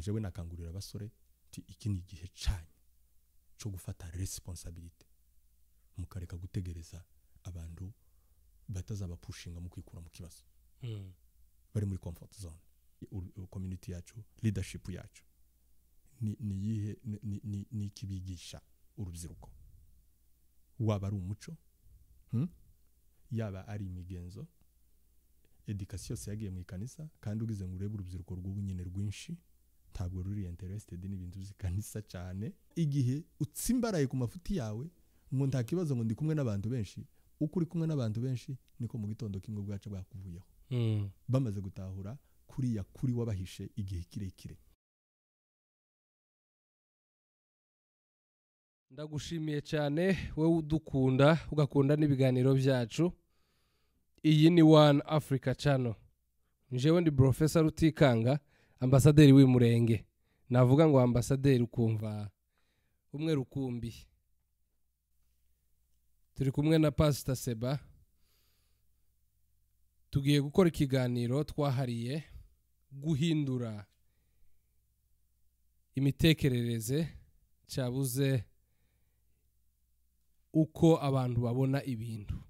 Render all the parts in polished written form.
nanje we nakangurira abasore iki ni igihe canyu cyo gufata responsibility mukareka gutegereza abantu batazaba pushinga mu kwikura mu kibazo bari muri comfort zone. Community yacu, leadership yacu ni kibigisha urubyiruko, waba ari umuco yaba ari imigenzo, education yagiye mu ikanisa, kandi ugize ngo urebe urubyiruko rw'ubunyene rwinshi ntabwo ruri interested n'ibintu by'ikanisa cyane. Igihe utsimbaraye ku mafuti yawe ngo nta kibazo ngo ndi kumwe n'abantu benshi, uko uri kumwe n'abantu benshi niko mu gitondo kimwe bwacu bwakuvuyeho. Bamaze gutahura kuriya kuri wabahishe igihe kirekire. Ndagushimiye cyane wowe udukunda ugakunda n'ibiganiro byacu. Iyi ni One Africa Channel. Njewe ndi Professor Rutikanga, ambasaderi w'Imurenge. Navuga ngo ambasaderi ukumva umwe rukumbi. Turi kumwe na Pastor Seba. Tugiye gukora ikiganiro twahariye guhindura imitekerereze cyabuze uko abantu babona ibintu.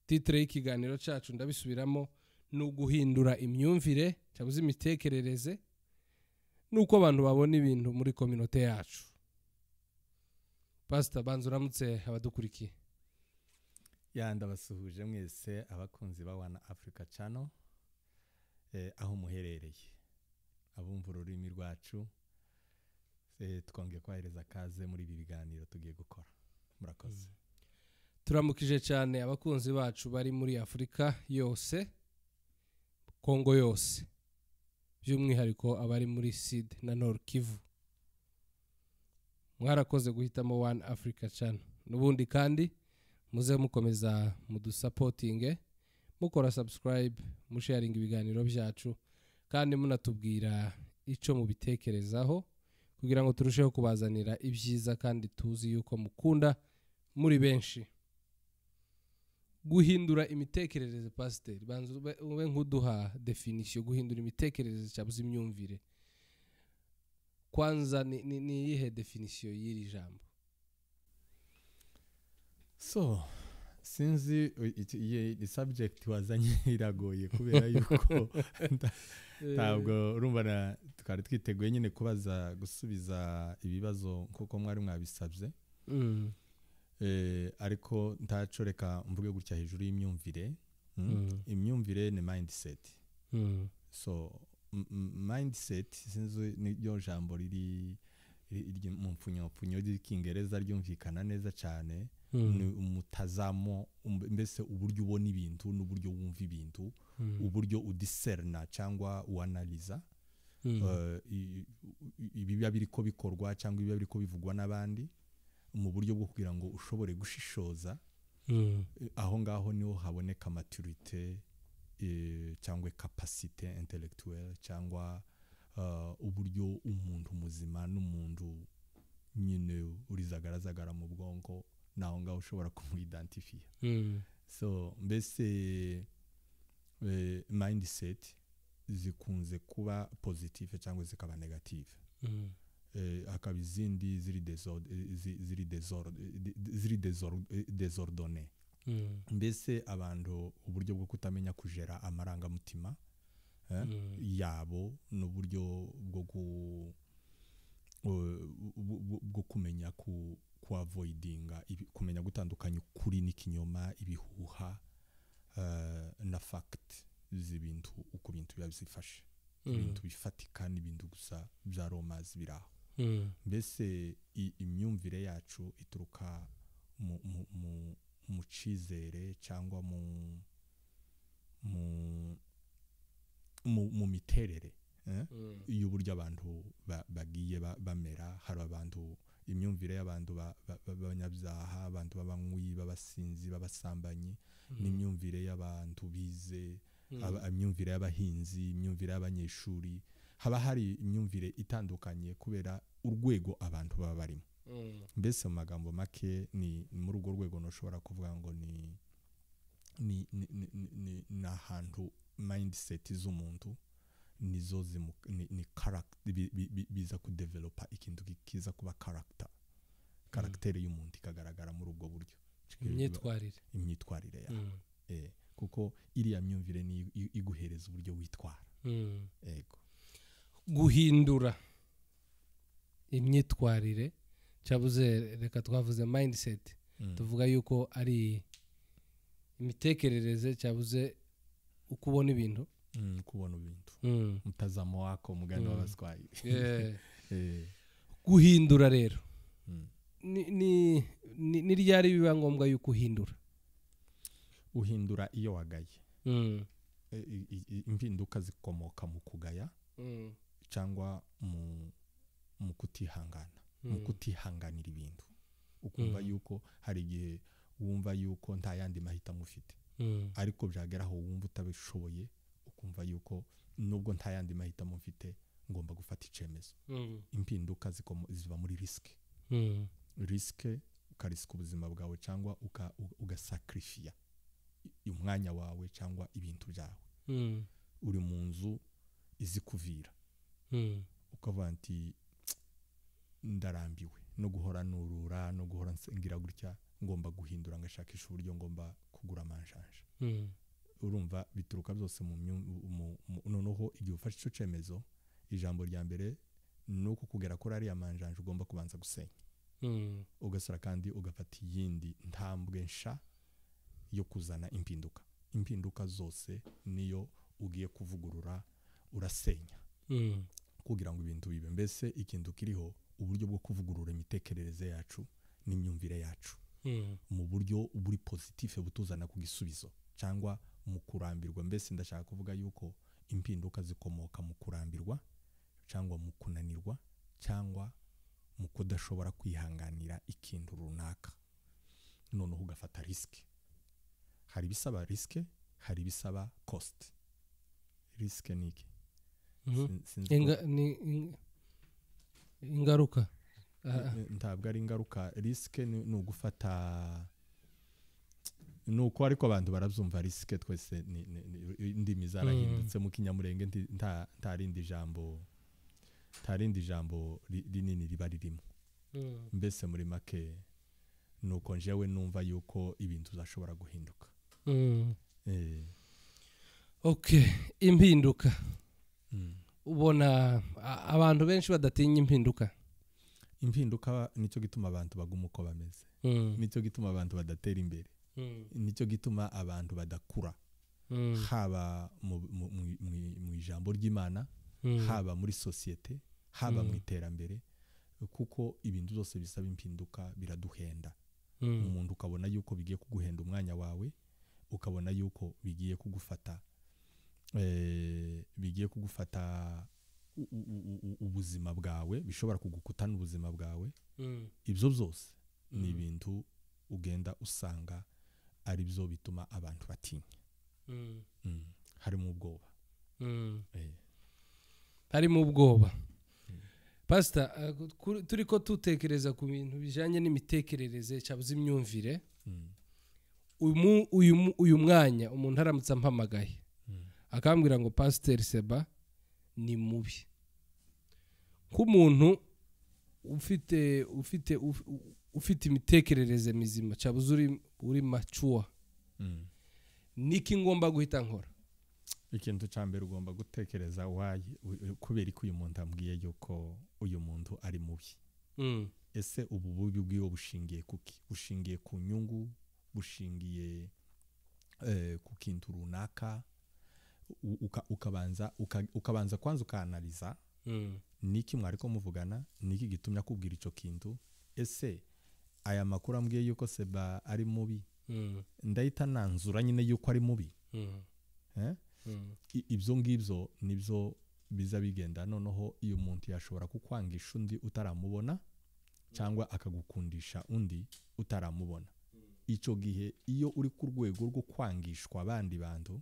Titre y'ikiganiro cyacu ndabisubiramo, ni uguhindura imyumvire cyabuze imitekerereze nuko abantu babona ibintu muri community yacu. Pastor, banza uramutse abadukurikiye. Ndabasuhuje mwese abakunzi ba One Africa Channel, aho muherereye, abumva ururimi rwacu, twongeye kwahereza kaze muri ibi biganiro tugiye gukora. Murakoze. Turamukije cyane abakunzi bacu bari muri Afrika yose, Kongo yose, by'umwihariko abari muri Sud na Nord Kivu. Mwarakoze guhitamo One Africa Channel. Nubundi kandi muze mukomeza mudusupportinge, mukora subscribe, musharing ibiganiro byacu, kandi munatubwira ico mubitekerezaho kugira ngo turusheho kubazanira ibyiza kandi tuzi yuko mukunda muri benshi. Guhindura imitekerereze, Pastor, banza ube nkuduha definition guhindura imitekerereze cyabuze imyumvire. Kwanza ni yihe definition y'iri jambo? So sinzi iyi subject wazanye iragoye kubera yuko ntabwo urumva twari twiteguye nyine kubaza gusubiza ibibazo kuko mwari mwabisabye. Ariko ntacoreka mvuge gutya hejuru y'imyumvire. Imyumvire ni mindset. So mindset sinzi n'iryo jambo riri mu mfunyapfunyo ry'Icyongereza ryumvikana neza cyane. Ni umutazamo, mbese uburyo ubona ibintu n'uburyo wumva ibintu, uburyo udiscerna cyangwa uanaliza ibiba biriko bikorwa cyangwa ibiba biriko bivugwa n'abandi, mu buryo bwo kugira ngo ushobore gushishoza. Aho ngaho niho haboneka maturité cyangwa capacité intellectuelle cyangwa uburyo umuntu muzima n'umuntu nyine urizagaragara mu bwonko naho ngaho ushobora kumuidentifia. So mbese mindset zikunze kuba positive cyangwa zikaba negative. Akaba izindi ziri désordonné. Mbese abantu uburyo bwo kutamenya kujera amarangamutima yabo n'uburyo bwo kumenya ku avoidinga, kumenya gutandukanya ukuri n'ikinyoma, ibihuha na fact z'ibintu, uko bintu biba bizifashe, ibintu bifatika n'ibintu gusa bya romazi biraho. Mbese imyumvire yacu ituruka mu cizere cyangwa mu miterere y'uburyo abantu bagiye bamera. Hari abantu, imyumvire y'abantu b'abanyabyaha, abantu b'abanywi, b'abasinzi, b'abasambanyi, n'imyumvire y'abantu bize, imyumvire y'abahinzi, imyumvire y'abanyeshuri. Haba hari imyumvire itandukanye kubera urwego abantu baba barimo. Mbese mu magambo make ni muri urwo rwego ntushobora kuvuga ngo ni ahantu mindset z'umuntu nizo ni character biza kudevelopa ikintu kiza kuba character y'umuntu ikagaragara muri ubwo buryo imyitwarire ya kuko iriya myumvire ni iguhereza uburyo witwara yego guhindura imyitwarire cyabuze reka twavuze mindset tuvuga yuko ari imitekerereze cyabuze ukubona ibintu mtazamo wako mugani w'abaswahili guhindura rero ni ryari biba ngombwa yuko uhindura iyo wagaye impinduka zikomoka mu kugaya cyangwa mu kutihangana mu kutihanganira ibintu ukumva yuko hari igihe wumva yuko nta yandi mahitamo ufite ariko byageraho wumva utabishoboye ukumva yuko nubwo nta yandi mahitamo mfite ngomba gufata icyemezo impinduka ziva muri risike ukarisika ubuzima bwawe cyangwa ugasacrifiya umwanya wawe cyangwa ibintu byawe uri mu nzu izi kuvira ukavuga ati ndarambiwe no guhora nurura no guhora ngira gutya ngomba guhindura ngashakisha uburyo ngomba kugura amanjanja urumva bituruka byose noneho igihe ufashe icyo cyemezo ijambo rya mbere nuko kugera kuri ariya manjanja ugomba kubanza gusenya ugasura kandi ugafata iyindi ntambwe nsha yo kuzana impinduka zose niyo ugiye kuvugurura urasenya kugira ngo ibintu bibe mbese ikintu kiriho uburyo bwo kuvugurura imitekerereze yacu n'imyumvire yacu mu buryo buri positive butuzana ku gisubizo cyangwa mu kurambirwa mbese ndashaka kuvuga yuko impinduka zikomoka mu kurambirwa cyangwa mu kunanirwa cyangwa mu kudashobora kwihanganira ikintu runaka noneho ugafata risike hari bisaba risike hari bisaba cost risike niki ingaruka ntabwo ari ingaruka risike ni ugufata nuko ariko abantu barabyumva risike twese indimi zarahindutse mu kinyamurenge ntarindi jambo rinini riba ririmo mbese muri make nuko njewe numva yuko ibintu zashobora guhinduka okay impinduka ubona abantu benshi badatinya impinduka nicyo gituma abantu baguma uko bameze nicyo gituma abantu badatera imbere nicyo gituma abantu badakura haba mu ijambo ry'Imana haba muri societe haba mu iterambere kuko ibintu byose bisaba impinduka biraduhenda umuntu ukabona yuko bigiye kuguhenda umwanya wawe ukabona yuko bigiye kugufata ubuzima bwawe bishobora kugukuta n'ubuzima bwawe ibyo byose ni ibintu ugenda usanga ari byo bituma abantu batinya harimo ubwoba harimo ubwoba pastor turi ko tutekereza ku bintu bijanye n'imitekerereze cyabuze imyumvire uyu mwanya umuntu aramutse ampamagaye akambwira ngo Pastor Seba ni mubi nk'umuntu ufite imitekerereze mizima cyabuze uri mature niki ngomba guhita nkora ikintu cya mbere ugomba gutekereza kubera ko uyu muntu ambwiye yuko uyu muntu ari mubi ese ubu bubi bw'iyo bushingiye kuki bushingiye ku nyungu bushingiye ku kintu runaka ukabanza kwanza ukanaliza niki mwariko muvugana niki gitumye akubwira icyo kintu ese aya makuru ambwiye yuko Seba ari mubi ndahita nanzura nyine yuko ari mubi ibyo ngibyo nibyo biza bigenda noneho iyo muntu yashobora kukwangisha undi utaramubona cyangwa akagukundisha undi utaramubona icyo gihe iyo uri ku rwego rwo kwangishwa abandi bantu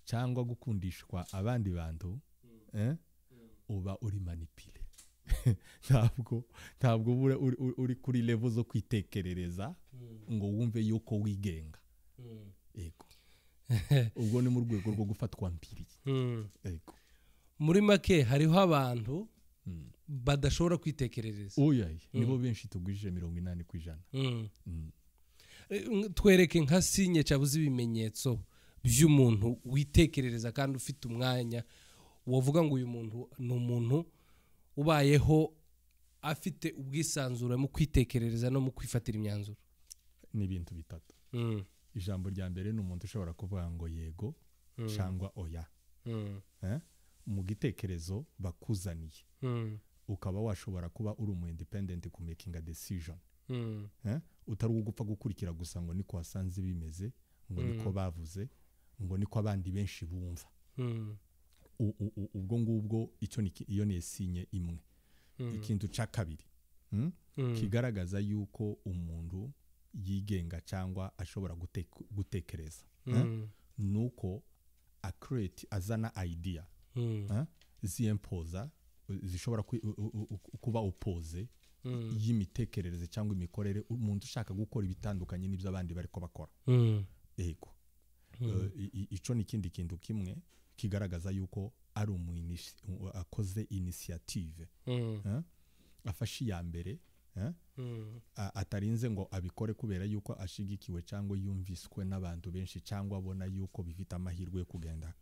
cyangwa gukundishwa abandi bantu uba uri manipule ntabwo uri kuri level zo kwitekerereza ngo wumve yuko wigenga yego ubwo ni mu rwego rwo gufatwa mpiri yego muri make hariho abantu badashobora kwitekerereza oya nibo benshi tugwije 80%. Twereke nka sinye cyabuze ibimenyetso by'umuntu witekerereza kandi ufite umwanya wovuga ngo uyu muntu ni umuntu ubayeho afite ubwisanzure mu kwitekerereza no mu kwifatira imyanzuro. Ni ibintu bitatu. Ijambo rya mbere ni umuntu ushobora kuvuga ngo yego cyangwa oya. Mu gitekerezo bakuzaniye ukaba washobora kuba uri umu independent ku making a decision. Utari ugupfa gukurikira gusa ngo niko wasanze bimeze, ngo niko bavuze, ngo niko abandi benshi bumva. Ubwo ngubwo iyo ni sinye imwe. Ikintu cya kabiri kigaragaza yuko umuntu yigenga cyangwa ashobora gutekereza nuko azana idea ziyempoza zishobora kuba opposé y'imitekerereze cyangwa imikorere umuntu ushaka gukora ibitandukanye n'ibyo abandi bari ko bakora. Yego ico ni kindi kintu kimwe kigaragaza yuko ari akoze initiative afashe ya mbere atarinze ngo abikore kubera yuko ashigikiwe cyangwa yumviswe n'abantu benshi cyangwa abona yuko bifite amahirwe yo kugenda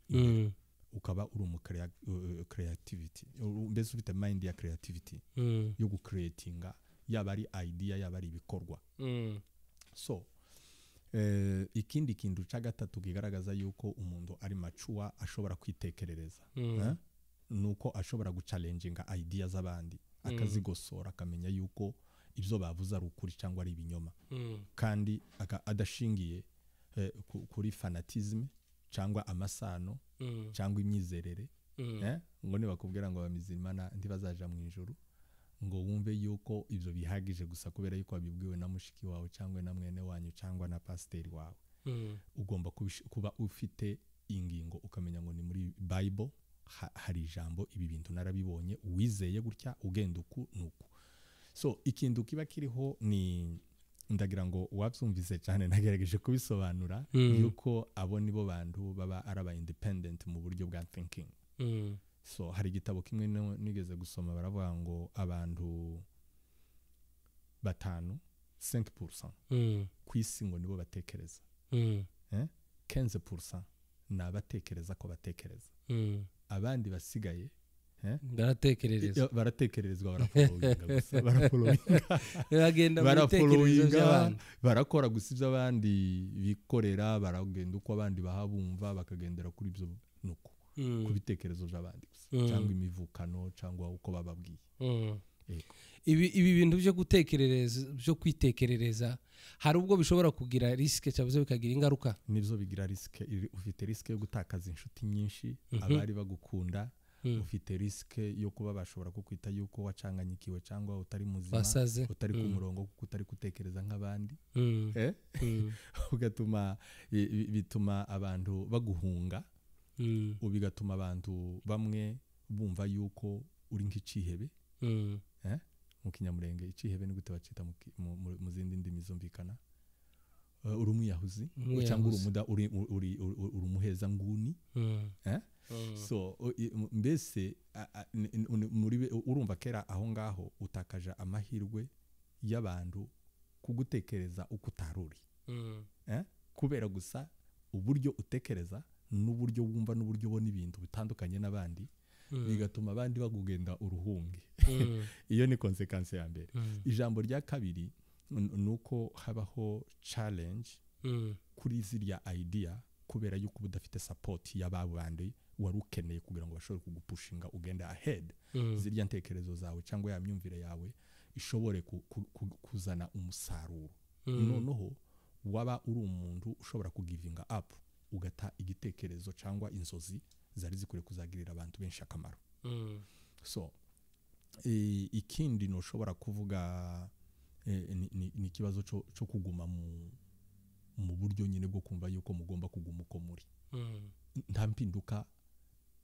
ukaba uri mu creativity mbese ufite mind ya creativity yo gucreatinga yaba ari idea yaba ari ibikorwa. So ikindi kintu cya gatatu kigaragaza yuko umuntu ari mature ashobora kwitekerereza nuko ashobora guchallenginga ideas z'abandi akazigosora akamenya yuko ibyo bavuze ari ukuri cyangwa ari ibinyoma kandi adashingiye kuri fanatisme cyangwa amasano cyangwa imyizerere ngo nibakubwira ngo abamizimana ntibazaja mu ijuru ngo wumve yuko ibyo bihagije gusa kubera yuko abibwiwe na mushiki wawe cyangwa na mwene wanyu cyangwa na pasiteri wawe. Ugomba kuba ufite ingingo ukamenya ngo ni muri Bible hari ijambo ibi bintu narabibonye wizeye gutya ugenda uku nuku. So ikintu kiba kiriho ni ndagira ngo wabyumvise cyane nagerageje kubisobanura yuko abo nibo bantu baba araba independent mu buryo bwa thinking. So hari igitabo kimwe nigeze gusoma baravuga ngo abantu 5% kwisi ngo nibo batekereza 15% nabatekereza ko batekereza abandi basigaye baratekererezwa barakora gusa ibyo abandi bikorera baragenda uko abandi bahabumva bakagendera kuri ibyo nuko ku bitekerezo by'abandi cyangwa imivukano cyangwa uko bababwiye. Ibi bintu byo kwitekerereza hari ubwo bishobora kugira risike cyangwa bikagira ingaruka. Nibyo bigira risike. Ufite risike yo gutakaza inshuti nyinshi abari bagukunda. Ufite risike yo kuba bashobora kukwita yuko wacanganyikiwe cyangwa utari muzima utari ku murongo kuko utari gutekereza nk'abandi. Ugatuma bituma abantu baguhunga bigatuma abantu bamwe bumva yuko uri nk'icihebe. Mu kinyamurenge icihebe ni gute bacita mu zindi ndimi zumvikana uri umwiyahuzi cyangwa uri umuheza nguni. So mbese urumva kera aho ngaho utakaje amahirwe y'abantu kugutekereza uko utaruri kubera gusa uburyo utekereza n'uburyo wumva n'uburyo ubona ibintu bitandukanye n'abandi bigatuma abandi bagugenda uruhunge. Iyo ni konsekansi ya mbere. Ijambo rya kabiri nuko habaho challenge kuri ziriya idea kubera yuko udafite support y'ababandi wari ukeneye kugira ngo bashobore kugupushinga ugenda ahead. Ziriya ntekerezo zawe cyangwa ya myumvire yawe ishobore kuzana umusaruro. Noneho waba uri umuntu ushobora kugivinga up ugata igitekerezo cyangwa inzozi zari zikure kuzagirira abantu benshi akamaro. So ikindi no ushobora kuvuga ni kibazo cyo kuguma mu buryo nyine bwo kumva yuko mugomba kuguma uko muri. Nta mpinduka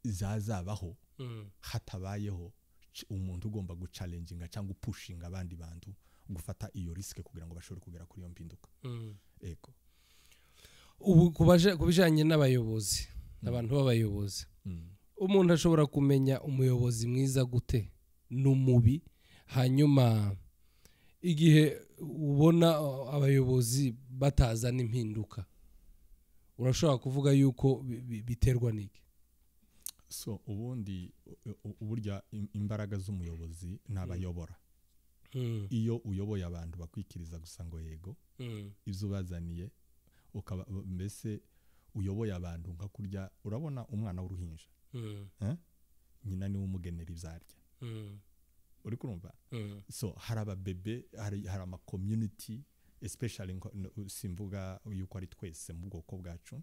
zazabaho hatabayeho umuntu ugomba guchallenginga cyangwa pushinga abandi bantu gufata iyo risk kugira ngo bashobore kugera kuri iyo mpinduka. Ego ubu kubijanye n'abayobozi n'abantu b'abayobozi umuntu ashobora kumenya umuyobozi mwiza gute n'umubi hanyuma igihe ubona abayobozi batazana impinduka urashobora kuvuga yuko biterwa n'iki? So ubundi uburya imbaraga z'umuyobozi n'abayobora. Iyo uyoboye abantu bakwikiriza gusa ngo yego ibyo bazaniye ukaba mbese uyoboye abantu nka kurya urabona umwana w'uruhinja nyina niwe umugenera ibyarya uri kurumva so hari ababebe hari ama community especially simvuga yuko ari twese mu bwoko bwacu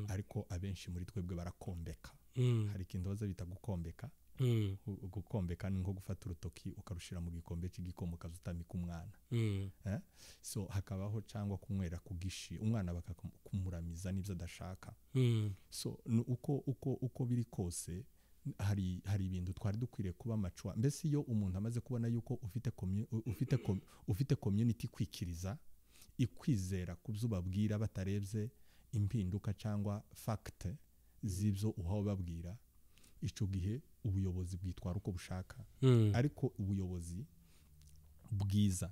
ariko abenshi muri twebwe barakombeka hari ikintu baza bita gukombeka gukombeka ni nko gufata urutoki ukarushira mu gikombe cy'igikoma ukazutamika umwana so hakabaho cyangwa kumwera kugishi umwana bakakumuramiza n'ibyo adashaka so uko biri kose hari ibintu twari dukwiriye kuba macwa mbese iyo umuntu amaze kubona yuko ufite community kwikiriza ikwizera kubzubabwira batarebye impinduka cyangwa fact zibyo uhawe babwira icyo gihe ubuyobozi bwitwara uko bushaka ariko ubuyobozi bwiza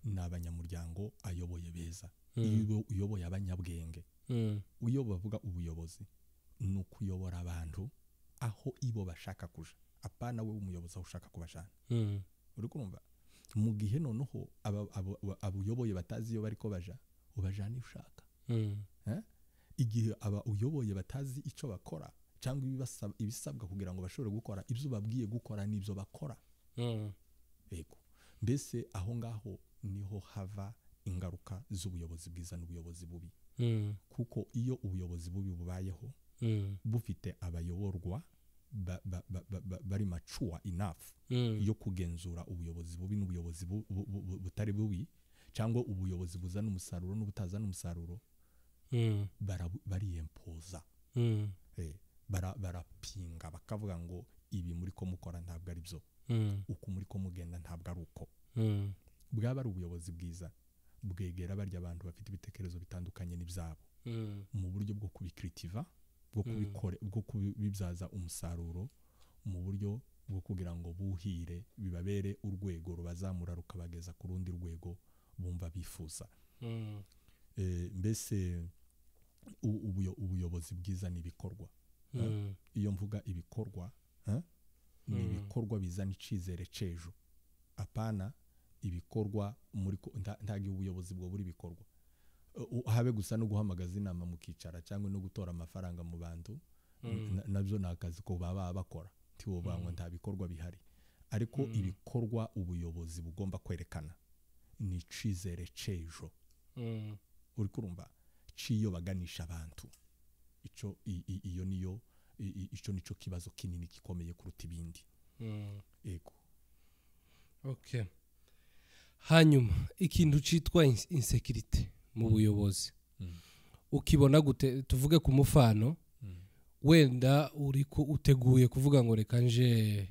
ni abanyamuryango ayoboye beza iyo uyoboye abanyabwenge uyo bavuga ubuyobozi ni ukuyobora abantu aho ibo bashaka kuja apana we umuyobozi aho ushaka kubashana uri kumva mu gihe noneho abuyoboye batazi iyo bariko baja ubajana ushaka igihe uyoboye batazi icyo bakora cyangwa ibisabwa kugira ngo bashobore gukora ibyo babwiye gukora n'ibyo bakora yego mbese aho ngaho niho hava ingaruka z'ubuyobozi bwiza n'ubuyobozi bubi kuko iyo ubuyobozi bubi bubayeho bufite abayoborwa bari mature enough yo kugenzura ubuyobozi bubi n'ubuyobozi butari bubi cyangwa ubuyobozi buzana umusaruro n'ubutazana umusaruro bariyempoza barapinga bakavuga ngo ibi muri ko mukora ntabwo ari byo uko muri ko mugenda ntabwo ari uko bwaba ari ubuyobozi bwiza bwegera barya abantu bafite ibitekerezo bitandukanye n'ibyabo mu buryo bwo kubikritiva bwo kubibyaza umusaruro mu buryo bwo kugira ngo buhire bibabere urwego rubazamura rukabageza ku rundi rwego bumva bifuza mbese ubuyobozi bwiza n'ibikorwa iyo mvuga ibikorwa ni ibikorwa bizana icizere cejo apana ibikorwa muri ntagiye ubuyobozi bwo buri bikorwa habe gusa no guhamagaza inama mukicara cyangwa no gutora amafaranga mu bantu nabyo nakazi ko baba bakora tiwo bangwa nta bikorwa bihari ariko ibikorwa ubuyobozi bugomba kwerekana ni cizere cejo uri kurumva ciyo baganisha abantu iyo niyo ico nico kibazo kinini gikomeye kuruta ibindi yego okay hanyuma ikintu citwa insecurity mu buyobozi ukibona gute tuvuge ku mufano wenda uriko uteguye kuvuga ngo reka nje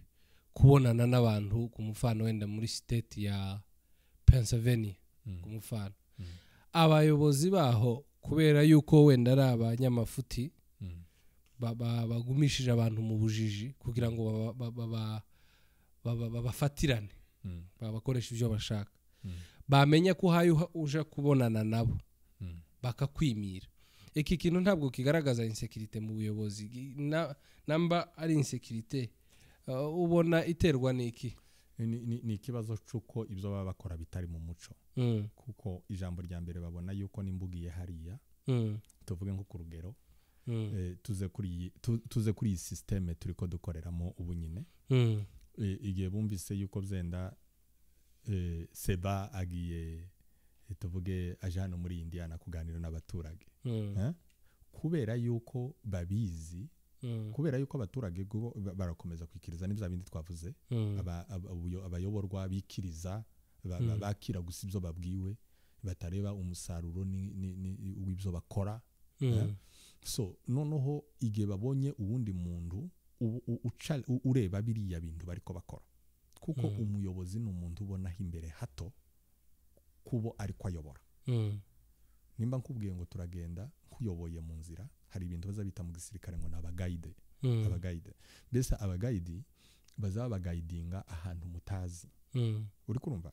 kubonana n'abantu ku mufano wenda muri state ya Pennsylvania ku mufano abayobozi baho kubera yuko wenda ari abanyamafuti bagumishije abantu mu bujiji kugira ngo bafatirane bakoresha ibyo bashaka bamenya ko hayo uja kubonana nabo bakakwimira iki kintu ntabwo kigaragaza insecurity mu buyobozi namba ari insecurity ubona iterwa n'iki ni ikibazo cy'uko ibyo baba bakora bitari mu muco kuko ijambo rya mbere babona yuko nimbugiye hariya tuvuge nko ku rugero tuze kuri iyi systeme turi ko dukoreramo ubu nyine igihe bumvise yuko byenda Seba agiye tuvuge aje hano muri Indiana kuganira n'abaturage kubera yuko babizi kubera yuko abaturage barakomeza kwikiriza n'ibya bindi twavuze abayoborwa bikiriza bakira gusa ibyo babwiwe batareba umusaruro w'ibyo bakora so noneho igihe babonye ubundi muntu ureba biriya bintu bariko bakora kuko umuyobozi ni umuntu ubonaho imbere hato kubo ariko ayobora nimba nkubwiye ngo turagenda nkuyoboye mu nzira hari ibintu baza bita mu gisirikare ngo naba guide abagayide mbese abagayidi bazaba bagayidinga ahantu mutazi uri kurumva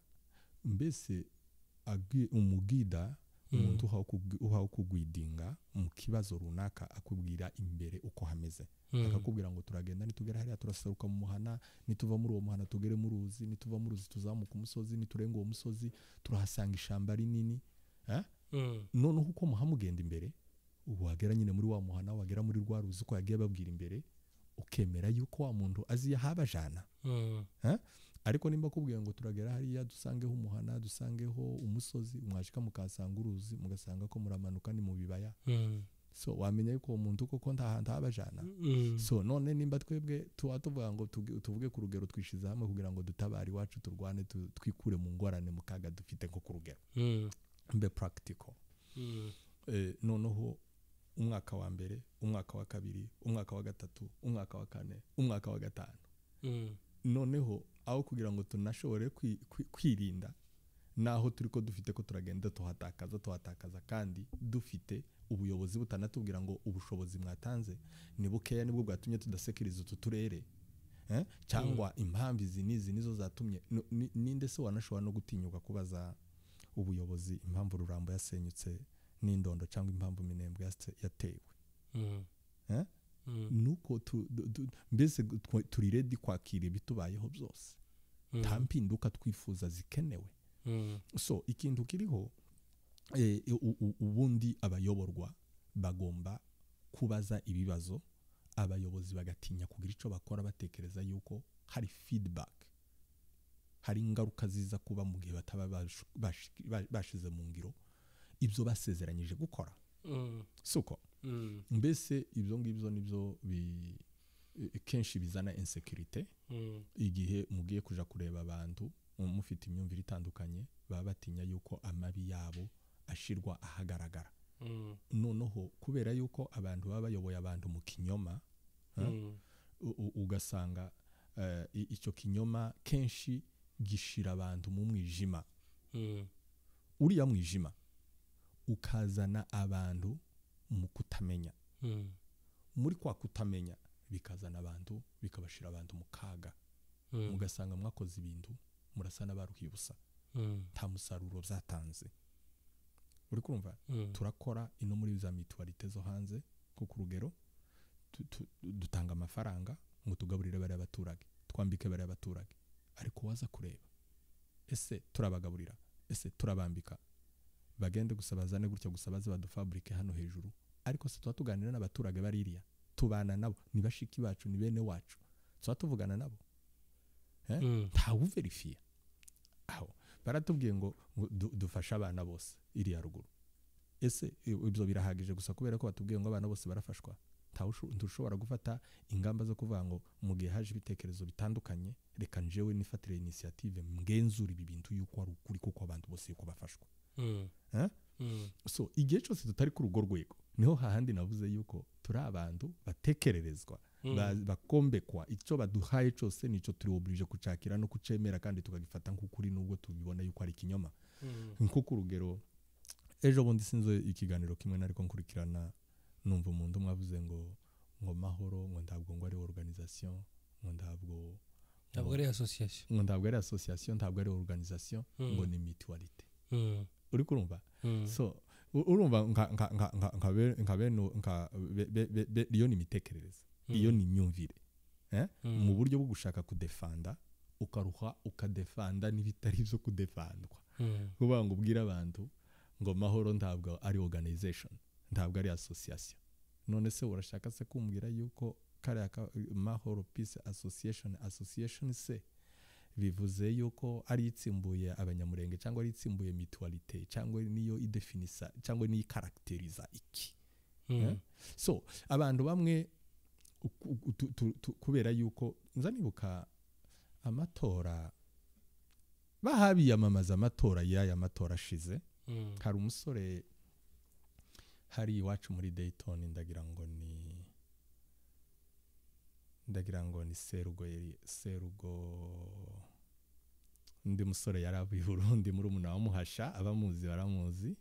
mbese umugida umuntu uhawe kugwidinga mu kibazo runaka akubwira imbere uko hameze akakubwira ngo turagenda nitugera hariya turaseruka mu muhana nituva muri uwo muhana tugere mu ruzi nituva mu ruzi tuzamuka umusozi niturenga uwo musozi turahasanga ishamba rinini noneho uko muhamugenda imbere wagera nyine muri wa muhana wagera muri rwa ruzi ko yagiye babwira imbere ukemera yuko wa muntu azi yahabajana ariko nimba kubwira ngo turagera hariya dusangeho umuhana dusangeho umusozi mwashika mukasanga uruzi mugasanga ko muramanuka ni mu bibaya so wamenya yuko umuntu koko nta hantu habajana so none nimba twebwe tuvuga ngo tuvuge ku rugero twishize hamwe kugira ngo dutabare iwacu turwane twikure mu ngorane mu kaga dufite nko ku rugero mbe practical noneho umwaka wa mbere umwaka wa kabiri umwaka wa gatatu umwaka wa kane umwaka wa gatanu noneho aho kugira ngo tunashobore kwirinda naho turiko dufite ko turagenda tuhatakaza kandi dufite ubuyobozi butanatubwira ngo ubushobozi mwatanze ni bukeya nibwo bwatumye tudasekiriza utu turere cyangwa impamvu izi nizo zatumye ninde se wanashobora no gutinyuka kubaza ubuyobozi impamvu Rurambo yasenyutse n'indondo cyangwa impamvu Minembwe yatewe nuko mbese turi ready kwakira ibitubayeho byose nta mpinduka twifuza zikenewe so ikintu kiriho ubundi abayoborwa bagomba kubaza ibibazo abayobozi bagatinya kugira icyo bakora batekereza yuko hari feedback hari ingaruka ziza kuba mu gihe bataba bashize mu ngiro ibyo basezeranyije gukora suko mbese ibyo ngibyo nibyo kenshi bizana insecurity igihe mugiye kuja kureba abantu mufite imyumvire itandukanye baba batinya yuko amabi yabo ashirwa ahagaragara noneho kubera yuko abantu baba bayoboye abantu mu kinyoma ugasanga icyo kinyoma kenshi gishira abantu mu mwijima uriya mwijima ukazana abantu mu kutamenya muri kwa kutamenya bikazana abantu bikabashira abantu mu kaga mugasanga mwakoze ibintu murasa n'abaruhiye ubusa nta musaruro byatanze uri kumva turakora ino muri za mutualite zo hanze ko ku rugero dutanga amafaranga ngo tugaburire bari abaturage twambike bari abaturage ariko waza kureba ese turabagaburira ese turabambika bagende gusabazane gutya gusabaza badufabrike hano hejuru ariko se tuganira n'abaturage baririya tubana nabo ni bashiki bacu ni bene wacu tuvugana nabo nta uverifiye aho baratubwiye ngo dufasha abana bose iriya ruguru ese ibyo birahagije gusa kubera ko batubwiye ngo abana bose barafashwa ntushobora gufata ingamba zo kuvuga ngo mu gihe haje ibitekerezo bitandukanye reka njewe nifatire initiative mgenzura ibi bintu yuko ari ukuri kuko abantu bose yuko bafashwa so igihe cyose tutari ku rugo rwego niho hahandi navuze yuko turi abantu batekererezwa bakombekwa icyo baduhaye cyose nicyo turi oblige kucakira no kucemera kandi tukagifata nk'ukuri nubwo tubibona yuko ari ikinyoma nko ku rugero ejo bundi sinzo ikiganiro kimwe nariko nkurikirana numva umuntu mwavuze ngo mahoro ngo ntabwo ngo ari organisation ngo ntabwo ari association ngo ntabwo ari association ntabwo ari organisation ngo ni mutualite uri kurumva so urumva iyo ni imitekerereze iyo ni imyumvire mu buryo bwo gushaka kudefanda ukaruha ukadefanda n'ibitari byo kudefandwa kuvuga ngo ubwire abantu ngo mahoro ntabwo ari organization ntabwo ari association none se urashaka se kumbwira yuko kare mahoro peace association se bivuze yuko ari itsimbuye abanyamurenge cyangwa ari itsimbuye mutualite cyangwa niyo idefinisa cyangwa ni karakteriza iki so abantu bamwe kubera yuko nzanibuka amatora bahabiyamamaza amatora y'aya matora ashize hari umusore hari iwacu muri Dayton ndagira ngo ni Serugo undi musore yaravuye Burundi muri umuna wamuhasha abamuzi baramuzi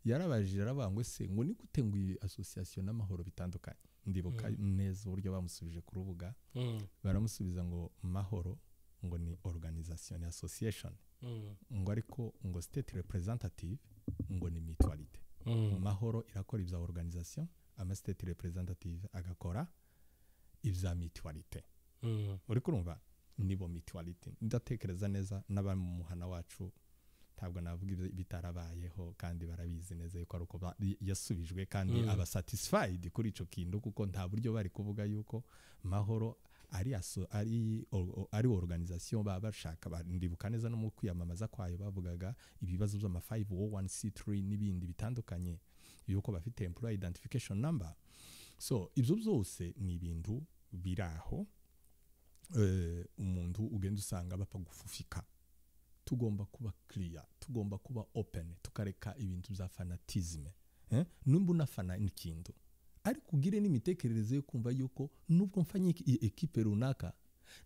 yarabajije aravuga ngo se ngo ni gute ngo association n'amahoro bitandukanye ndibuka neza uburyo bamusubije ku rubuga baramusubiza ngo mahoro ngo ni organisation ni association ngo ariko ngo state representative ngo ni mutualité mahoro irakora ibya organisation ama state representative agakora ibya mutualité uri kurumva nibo mutualité ndatekereza neza n'abamuhana wacu ntabwo navuga bitarabayeho kandi barabizi neza yuko ari uko yasubijwe kandi aba satisfied kuri ico kintu kuko nta buryo bari kuvuga yuko mahoro ari organisation bashaka ndibuka neza no mu kwiyamamaza kwayo bavugaga ibibazo by'ama 501c3 n'ibindi bitandukanye yuko bafite employee identification number. So ibyo byose ni ibintu biraho umuntu ugenda usanga bapfa gufufika. Tugomba kuba clear, tugomba kuba open, tukareka ibintu bya fanatisme. Numba unafana n'ikintu ariko ugire n'imitekerereze yo kumva yuko nubwo mfanye equipe runaka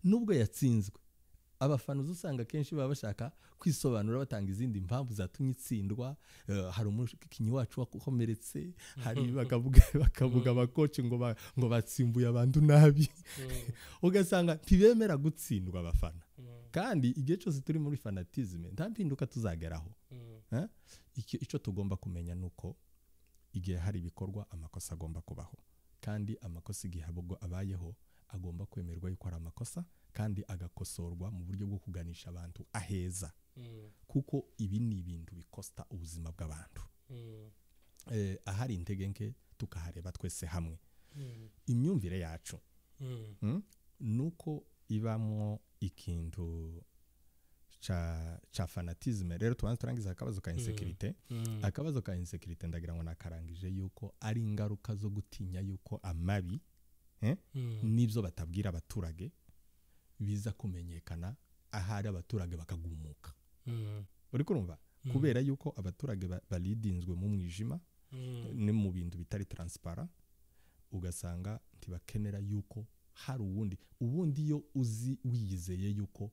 nubwo yatsinzwe abafana uzusanga kenshi baba bashaka kwisobanura batanga izindi mpamvu zatumye itsindwa. Hari umukinnyi wacu wakomeretse, hari bakavuga abakoci ngo batsimbuye abantu nabi ugasanga ntibemera gutsindwa abafana. Kandi igihe cyose turi muri fanatisme nta mpinduka tuzageraho. Icyo tugomba kumenya nuko igihe hari ibikorwa amakosa agomba kubaho, kandi amakosa igihe abayeho agomba kwemerwa yuko ari amakosa kandi agakosorwa mu buryo bwo kuganisha abantu aheza. Kuko ibi ni ibintu bikosta ubuzima bw'abantu. Ahari intege nke tukahareba twese hamwe. Imyumvire yacu nuko ibamo ikintu cha fanatisme. Rero turangiza akabazo ka insecurity. Akabazo ka insecurity ndagira ngo nakarangije yuko ari ingaruka zo gutinya yuko amabi nibyo batabwira abaturage biza kumenyekana ahari abaturage bakagumuka. Uri kurumva kubera yuko abaturage balidinzwe mu mwijima ni mu bintu bitari transparent, ugasanga ntibakenera yuko hari ubundi yo uzi wiyizeye yuko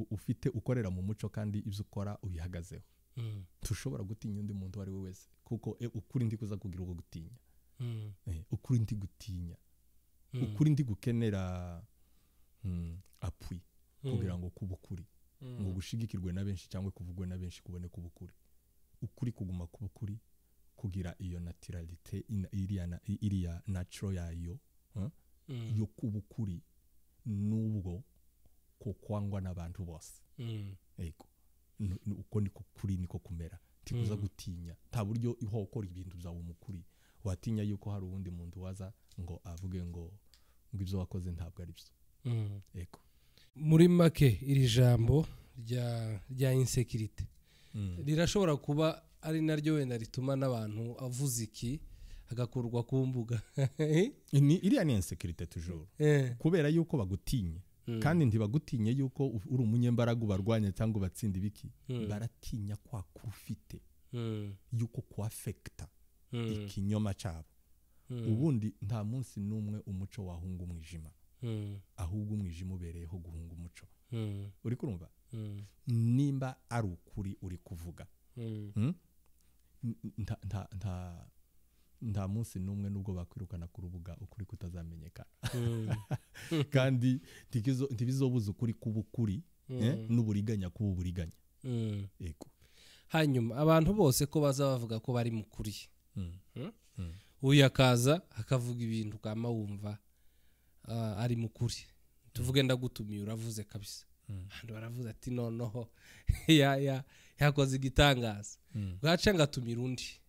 ufite ukorera mu muco kandi ibyo ukora ubihagazeho. Tushobora gutinya undi muntu ari we wese kuko ukuri ndi kuza kugira uko gutinya. Ukuri ndi gutinya, ukuri ndi gukenera appui kugira ngo kubukuri ngo gushigikirwe na benshi cyangwa kuvugwe na benshi kubone kubukuri. Ukuri kuguma kubukuri kugira iyo naturalité iriya natural yayo yo kubukuri nubwo ko kwangwa n'abantu bose. Ego uko niko kuri niko kumera tikuza gutinya. Nta buryo iho ukora ibintu byawe umukuri watinya yuko hari uwundi muntu waza ngo avuge ngo ibyo wakoze ntabwo ari byo. Ego muri make iri jambo rya insecurity rirashobora kuba ari naryo wenda rituma n'abantu avuze iki agakurwa ku mbuga. Iriya ni insecurity toujours kubera yuko bagutinye kandi ntibagutinye yuko uri umunyembaraga barwanya cyangwa batsinda ibiki. Baratinya kwa kurufite yuko ku affecta ikinyoma cyabo. Ubundi nta munsi numwe umuco wahunga umwijima, ahubwo umwijima ubereyeho guhunga umuco. Uri kurumva nimba ari ukuri uri kuvuga nta munsi numwe nubwo bakwirukana ku rubuga ukuri kutazamenyekana. Kandi ntibizobuza ukuri kubukuri n'uburiganya kuba uburiganya. Yego hanyuma abantu bose ko baza bavuga ko bari mukuri uyu akaza akavuga ibintu kama wumva ari mukuri. Tuvuge ndagutumiye uravuze kabisa handi baravuze ati noneho yakoze igitangaza bwaca ngatumira undi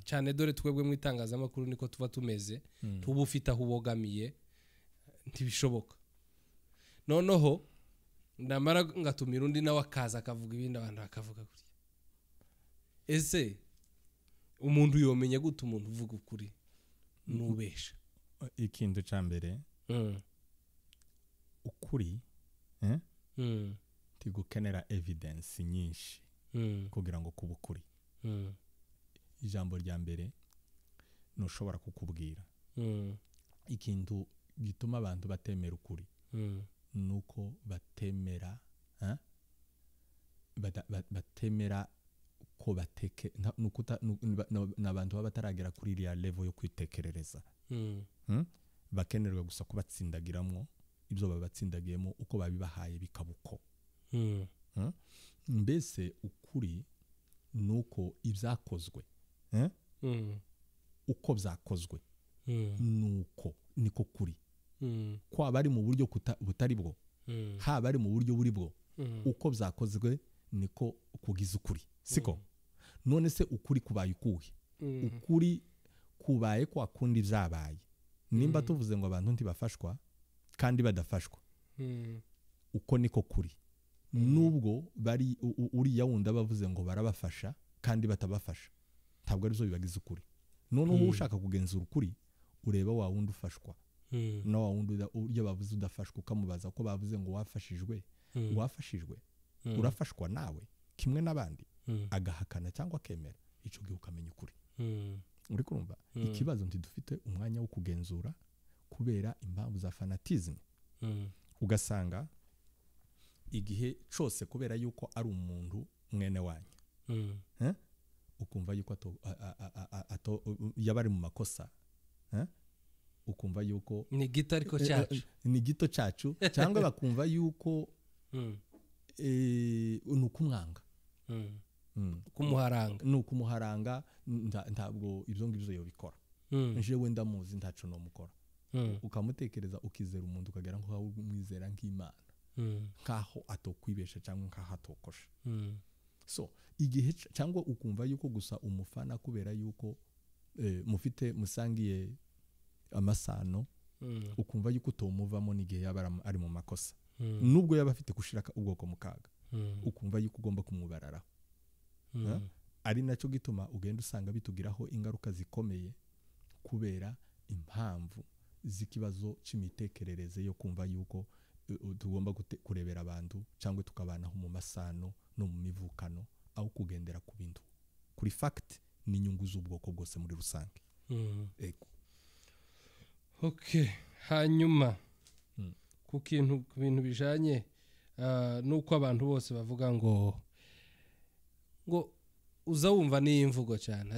cyane. Dore twebwe mu itangazamakuru niko tuba tumeze, tuba ufite aho ubogamiye ntibishoboka. Noneho ndamara ngatumira undi nawe akaza akavuga ibindi abantu bakavuga kuri. Ese umuntu yomenya gute umuntu uvuga ukuri nubesha? Ikintu cyambere ukuri tigukenera evidence nyinshi kugira ngo kubukuri. Ijambo rya mbere nushobora kukubwira ikintu gituma abantu batemera ukuri nuko batemera nuko bateke n'abantu baba bataragera kuri iriya level yo kwitekerereza bakenerwa gusa kubatsindagiramwo ibyo babatsindagiyemo uko babibahaye bikabuko mbese ukuri nuko ibyakozwe uko byakozwe nuko niko kuri kwaba ari mu buryo butari bwo haba ari mu buryo buri bwo uko byakozwe niko kugiza ukuri siko none se ukuri kubaye ukuhe ukuri kubaye kwa kundi byabaye nimba tuvuze ngo abantu ntibafashwa kandi badafashwa uko niko kuri nubwo bari uriya wundi abavuze ngo barabafasha kandi batabafasha ntabwo ari byo bibagize ukuri noneho ushaka kugenzura ukuri ureba wa wundi ufashwa na wa wundi iyo bavuze udafashwa ukamubaza ko bavuze ngo wafashijwe urafashwa nawe kimwe n'abandi agahakana cyangwa akemera icyo gihe ukamenya ukuri uri kurumva ikibazo ntidufite umwanya wo kugenzura kubera impamvu za fanatisme ugasanga igihe cyose kubera yuko ari umuntu mwene wanyu ukumva yuko yabari mu makosa ukumva yuko ni gito ariko cyacu ni gito cyacu cyangwa bakumva yuko nukumwanga kumuharanga nukumuharanga ntabwo ibyo ngibyo yobikora jewe ndamuzi ntaco no mukora ukamutekereza ukizera umuntu ukagera nko umwizera nk'Imana nkaho atokwibesha cyangwa nkaho atokosha so igihe cyangwa ukumva yuko gusa umufana kubera yuko mufite musangiye amasano ukumva yuko utomuvamo n'igihe yaba ari mu makosa nubwo yaba afite gushiraka ubwoko mu kaga ukumva yuko ugomba kumwubararaho ari nacyo gituma ugenda usanga bitugiraho ingaruka zikomeye kubera impamvu z'ikibazo c'imitekerereze yo kumva yuko tugomba kurebera abantu cyangwa tukabanaho mu masano no mu mivukano aho kugendera ku bintu kuri fact n'inyungu z'ubwoko bwose muri rusange ego okay hanyuma ku bintu bijanye nuko abantu bose bavuga ngo uza wumva n'imvugo cyane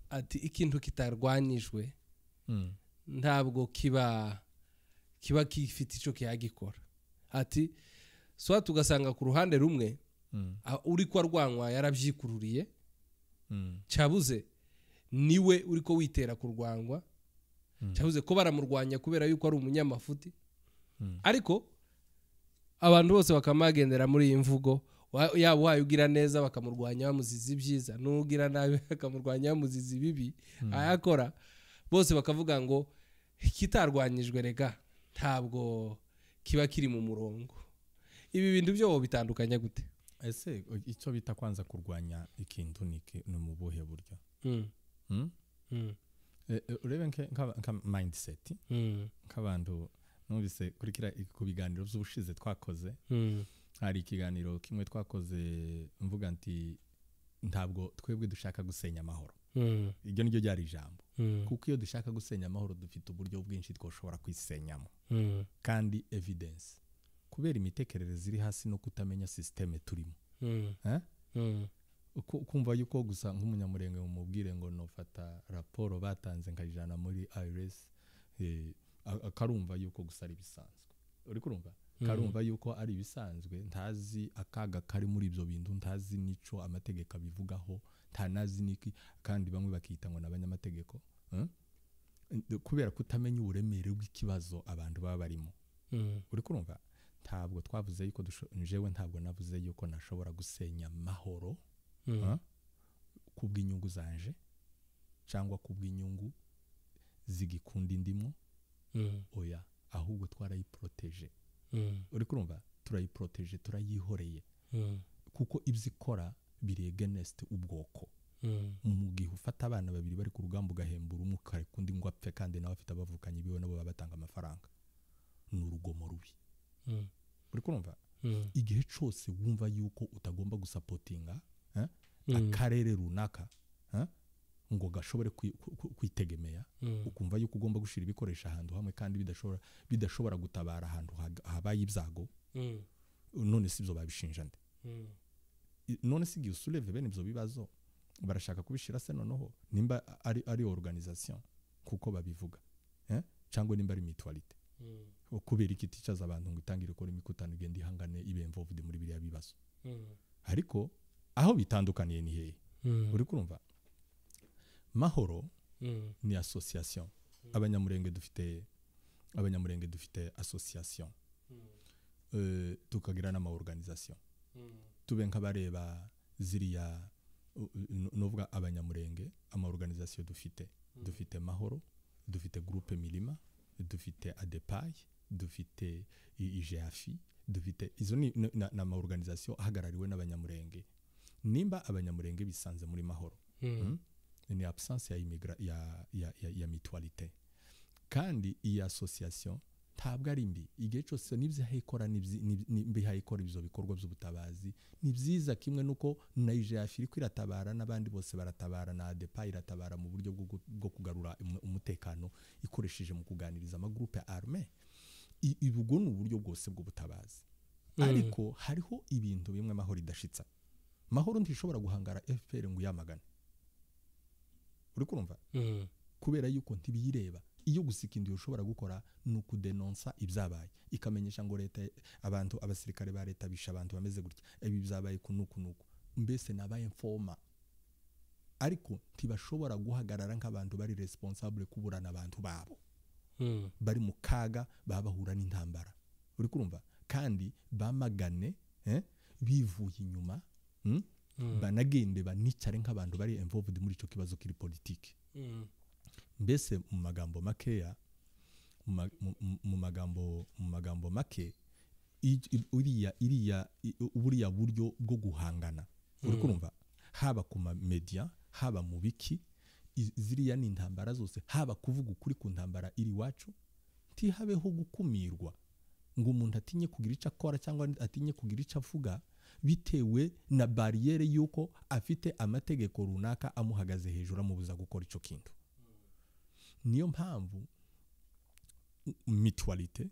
ati ikintu kitarwanyijwe ntabwo kiba kifite ico kiyagikora ati so tugasanga ku ruhande rumwe uri ko arwanwa yarabyikururiye cyabuze niwe uri ko witera kurwangwa cyabuze ko baramurwanya kubera yuko ari umunyamafuti ariko abantu bose bakamagendera muri iyi mvugo yabo wayugira neza bakamurwanya bamuziza ibyiza nugira nabi bakamurwanya bamuziza ibibi ayakora bose bakavuga ngo kitarwanyijwe rega ntabwo kiba kiri mu murongo ibi bintu byo bitandukanye gute ese icyo bita kwanza kurwanya ikintu ni mu buhe buryo urebe nka mindset nk'abantu numvise kurikira ku biganiro by'ubushize twakoze hari ikiganiro kimwe twakoze mvuga nti ntabwo twebwe dushaka gusenya amahoro iryo niryo ryari ijambo kuko iyo dushaka gusenya amahoro dufite uburyo bwinshi twoshobora kwisenyamo kandi evidence kubera imitekerereze iri hasi no kutamenya systeme turimo ukumva yuko gusa nk'umunyamurenge mumubwire ngo nofata raporo batanze nkajana muri IRS akarumva yuko gusa ari bisanzwe uri kurumva karumva yuko ari bisanzwe ntazi akaga kari muri ibyo bintu ntazi nico amategeko abivugaho ntanazi niki kandi bamwe bakitangwa n'abanyamategeko kubera kutamenya uburemere bw'ikibazo abantu baba barimo uri kurumva ntabwo twavuze yuko jewe ntabwo navuze yuko nashobora gusenya mahoro kubw'inyungu zanje cyangwa kubw'inyungu zigikundi ndimo oya ahubwo twarayiproteje uri kurumva turayiproteje turayihoreye kuko ibyikora biri against ubwoko mu gihe ufata abana babiri bari ku rugamba ugahembura umwe kundi ngo apfe kandi nawe afite abavukanye biwe nabo babatanga amafaranga ni urugomo rubi uri kurumva igihe cyose wumva yuko utagomba gusapotinga akarere runaka ngo gashobore kwitegemea ukumva yuko ugomba gushira ibikoresha ahantu hamwe kandi bidashobora gutabara ahantu habaye ibyago none sibyo babishinja nde none si igihe usuleve bene ibyo bibazo barashaka kubishira se noneho nimba ari organisation kuko babivuga cyangwa nimba ari mutualite kubera iki ticaza abantu ngo itangire gukora imikutano igenda ihangane ibe involved muri biriya bibazo ariko aho bitandukaniye ni hehe uri kurumva mahoro ni association abanyamurenge dufite association tukagira n'ama organisation tube nk'abareba ziriya novuga abanyamurenge ama organisation dufite mahoro dufite groupe milima dufite adepay dufite IGAFI dufite izo ni na organisation ahagarariwe n'abanyamurenge nimba abanyamurenge bisanze muri mahoro ni absence ya mutualité kandi iyi association ntabwo ari mbi igihe cyose n'ibyo hayikora hayikora ibyo bikorwa by'ubutabazi ni byiza kimwe nuko na IGAFI iri kwiratabara n'abandi bose baratabara na ADEPA iratabara mu buryo bwo kugarura umutekano ikoresheje mu kuganiriza amagroupe armé ibugwo ni uburyo bwose bw'ubutabazi ariko hariho ibintu bimwe mahoro idashitsa mahoro ntishobora guhangara FPR ngo yamagane uri kurumva kubera yuko ntibiyireba iyo gusikindiye ushobora gukora nuko denonsa ibyabaye ikamenyesha ngo leta abantu abasirikare ba leta bisha abantu bameze gutya ibi byabaye kunuku mbese nabaye informa ariko ntibashobora guhagarara nk'abantu bari responsable kuburana abantu babo bari mu kaga babahura n'intambara uri kurumva kandi bamagane bivuye inyuma banagende banicare nk'abantu bari involved muri ico kibazo kiri politique mbese mu magambo makeya mu magambo make uriya buryo bwo guhangana uri kurumva haba ku media haba mu biki ziriya ni intambara zose haba kuvuga ukuri ku ntambara iri wacu ntihabeho gukumirwa ngo umuntu atinye kugira icyo akora cyangwa atinye kugira icyo avuga bitewe na barriere yuko afite amategeko runaka amuhagaze hejuru amubuza gukora ico kintu niyo mpamvu mutualité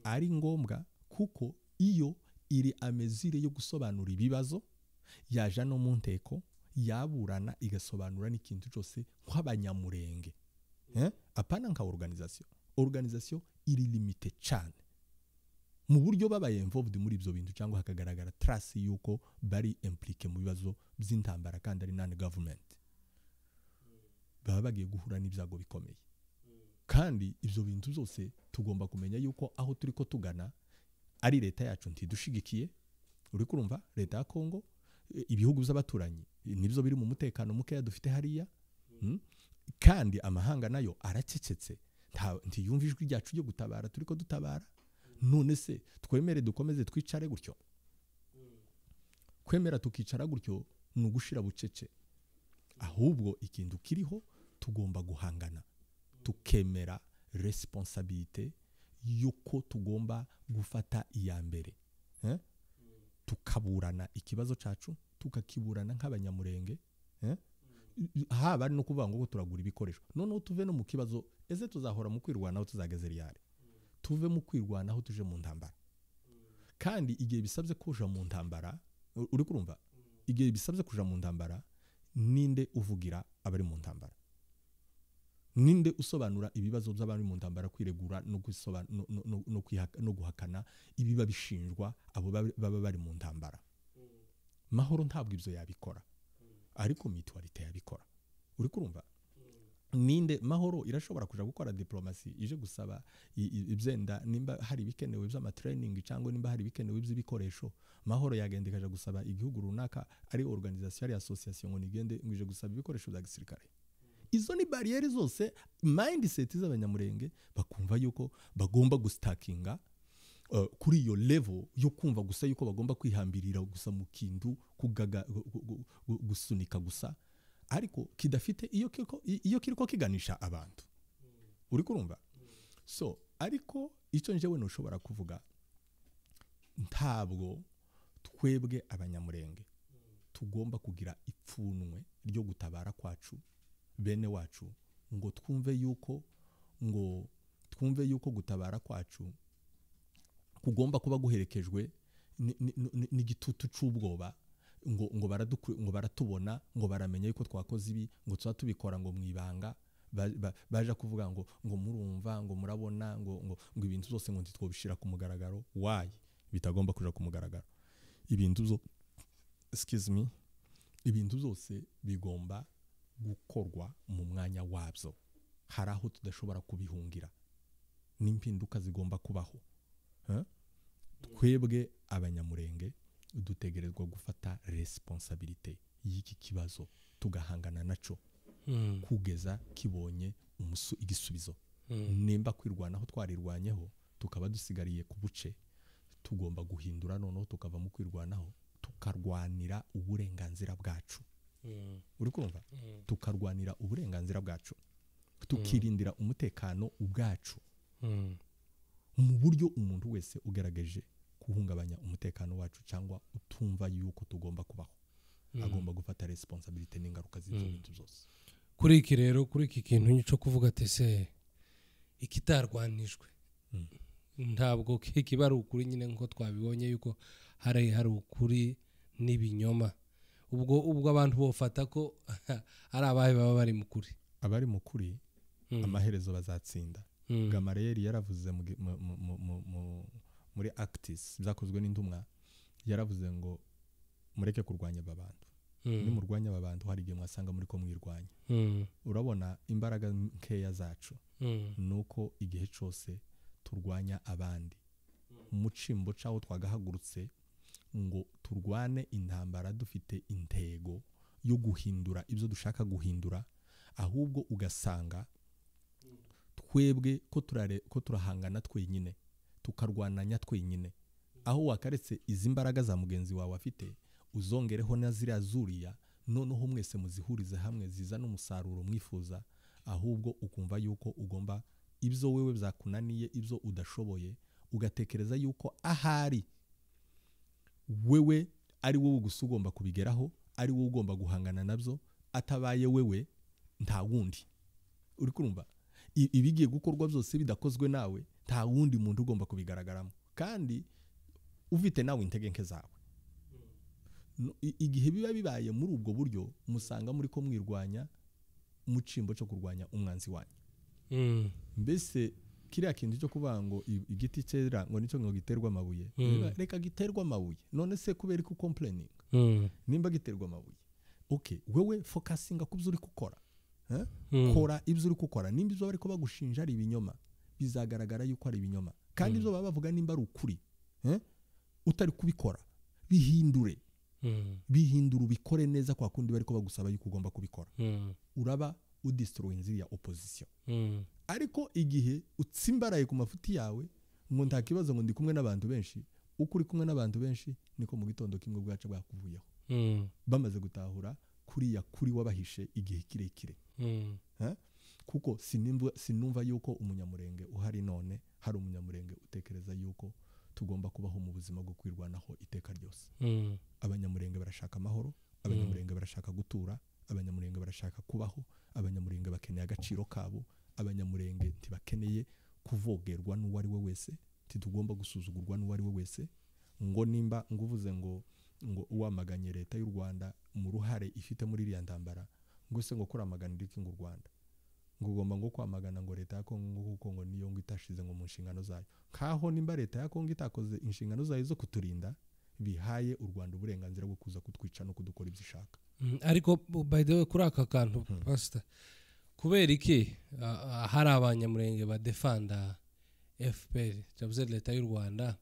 ari ngombwa kuko iyo iri amezire yo gusobanura ibibazo yaja no mu nteko yaburana igasobanura n'ikintu cyose nk'abanyamurenge apana nka organisation iri limite cyane mu buryo babaye involved muri ibyo bintu cyangwa hakagaragara trace yuko bari impliqué mu bibazo by'intambara kandi ari non government baba bagiye guhura n'ibyago bikomeye kandi ibyo bintu byose tugomba kumenya yuko aho turi ko tugana ari leta yacu ntidushigikiye uri kurumva leta ya Kongo ibihugu by'abaturanyi nibyo biri mu mutekano mukeya dufite hariya kandi amahanga nayo aracecetse ntiyumva ijwi ryacu ryo gutabara turi ko dutabara none se twemere dukomeze twicare gutyo kwemera tukicara gutyo ni ugushira bucece ahubwo ikintu kiriho tugomba guhangana tukemera responsabilité yuko tugomba gufata iya mbere tukaburana ikibazo cacu tukakiburana nk'abanyamurenge haba no kuvuga ngo turagura ibikoresho noneho tuve no mu kibazo eze tuzahora mu kwirwanaho tuzageze ryari tuve mu kwirwanaho tuje mu ntambara kandi igihe bisabye kuja mu ntambara uri kurumva igihe bisabye kuja mu ntambara ninde uvugira abari mu ntambara ninde usobanura ibibazo by'abari mu ntambara kwiregura no guhakana ibiba bishinjwa abo baba bari mu ntambara mahoro ntabwo ibyo yabikora ariko mutualité yabikora uri kurumva ninde mahoro irashobora kuja gukora diplomasi ije gusaba ibyenda nimba hari bikenewe by'amatraining cyangwa nimba hari bikenewe by'ibikoresho mahoro yagenda ikaja gusaba igihugu runaka ari organisation ari association ngo nigende ngije gusaba ibikoresho bya gisirikare izo ni barriere zose mindset z'abanyamurenge bakumva yuko bagomba gustakinga kuri iyo level yo kumva gusa yuko bagomba kwihambirira gusa mu kintu kugaga gusunika gusa ariko kidafite iyo kiriko kiganisha abantu uri kurumva so ariko icyo njewe no ushobora kuvuga ntabwo twebwe abanyamurenge tugomba kugira ipfunwe ryo gutabara kwacu bene wacu ngo twumve yuko gutabara kwacu kugomba kuba guherekejwe n'igitutu c'ubwoba ngo baratubona ngo baramenya yuko twakoze ibi ngo tuba tubikora ngo mwibanga baje kuvuga ngo murumva ngo murabona ngo ibintu byose ngo ntitwobishira ku mugaragaro. Why bitagomba kuja ku mugaragaro? Ibintu byose bigomba gukorwa mu mwanya wabyo. Hari aho tudashobora kubihungira, n'impinduka zigomba kubaho. Twebwe abanyamurenge dutegerezwa gufata responsabilité y'iki kibazo tugahangana naco kugeza kibonye igisubizo. Nemba kwirwanaho twarirwanyeho tukaba dusigariye ku buce, tugomba guhindura noneho tukava mu kwirwanaho tukarwanira uburenganzira bwacu. Uri kumva? Tukarwanira uburenganzira bwacu, tukirindira umutekano ubwacu mu buryo umuntu wese ugerageje kuhungabanya umutekano wacu cyangwa utumva yuko tugomba kubaho agomba gufata responsabilité n'ingaruka z'ibyo bintu byose. Kuri iki rero, kuri iki kintu cyo kuvuga ati se ikitarwanijwe ntabwo kiba ari ukuri nyine nko twabibonye yuko hari ukuri n'ibinyoma. Ubwo abantu bofata ko ari abahe baba bari mu kuri. Abari mu kuri amaherezo bazatsinda. Gamariyeri yaravuze muri Acts byakozwe n'intumwa, yaravuze ngo mureke kurwanya abantu. Nimurwanya abantu hari igihe mwasanga muri ko mwirwanya. Urabona imbaraga nkeya zacu nuko igihe cyose turwanya abandi. Mu cimbo caho twagahagurutse ngo turwane intambara dufite intego yo guhindura ibyo dushaka guhindura, ahubwo ugasanga twebwe ko turahangana twenyine, tukarwananya twenyine. Aho wakaretse izi mbaraga za mugenzi wawe afite uzongereho na ziriya zuriya, noneho mwese muzihurize hamwe ziza n'umusaruro mwifuza, ahubwo ukumva yuko ugomba ibyo wewe byakunaniye, ibyo udashoboye, ugatekereza yuko ahari wewe ari wowe gusa ugomba kubigeraho, ari wowe ugomba guhangana nabyo, atabaye wewe nta wundi. Uri kumva? Ibigiye gukorwa byose bidakozwe nawe nta wundi muntu ugomba kubigaragaramo, kandi ufite nawe intege nke zawe. Igihe biba bibaye muri ubwo buryo musanga muri ko mwirwanya mu cimbo cyo kurwanya umwanzi wanyu. Mbese kiriya kintu cyo kuvuga ngo igiti cyera ngo nicyo ngo giterwa amabuye, reka giterwa amabuye. None se kubera ko complaining nimba giterwa amabuye, okay, wewe focusinga ku byo uri gukora. Kora ibyo uri gukora. Nimba ibyo bari ko bagushinja ari ibinyoma, bizagaragara yuko ari ibinyoma, kandi ibyo baba bavuga nimba ari ukuri utari kubikora, bihindure ubikore neza kwa kundi bari ko bagusaba yuko ugomba kubikora. Uraba udestroying ziriya opposition. Ariko igihe utsimbaraye ku mafuti yawe ngo nta kibazo ngo ndi kumwe n'abantu benshi, uko uri kumwe n'abantu benshi niko mu gitondo kimwe bwacu bwakuvuyeho. Bamaze gutahura kuriya kuri wabahishe igihe kirekire. Kuko sinumva yuko umunyamurenge uhari none hari umunyamurenge utekereza yuko tugomba kubaho mu buzima bwo kwirwanaho iteka ryose. Abanyamurenge barashaka amahoro, abanyamurenge barashaka gutura, abanyamurenge barashaka kubaho, abanyamurenge bakeneye agaciro kabo, abanyamurenge ntibakeneye kuvogerwa n'uwo ari we wese, tugomba gusuzugurwa n'uwo ari we wese. Ngo nimba nguvuze ngo uwamaganye leta y'u Rwanda mu ruhare ifite muri iriya ntambara, ngo se ngo kuramaganira iki ngo u Rwanda, ngo ugomba ngo kwamagana ngo leta ya Kongo kuko ngo niyo ngo itashize ngo mu nshingano zayo. Kaho nimba leta ya Kongo itakoze inshingano zayo zo kuturinda, bihaye u Rwanda uburenganzira bwo kuza kutwica no kudukora ibyo ishaka. Ariko by the way kuri aka kantu pastor, kubera iki hari abanyamurenge badefanda FPR cyavuze leta y'u Rwanda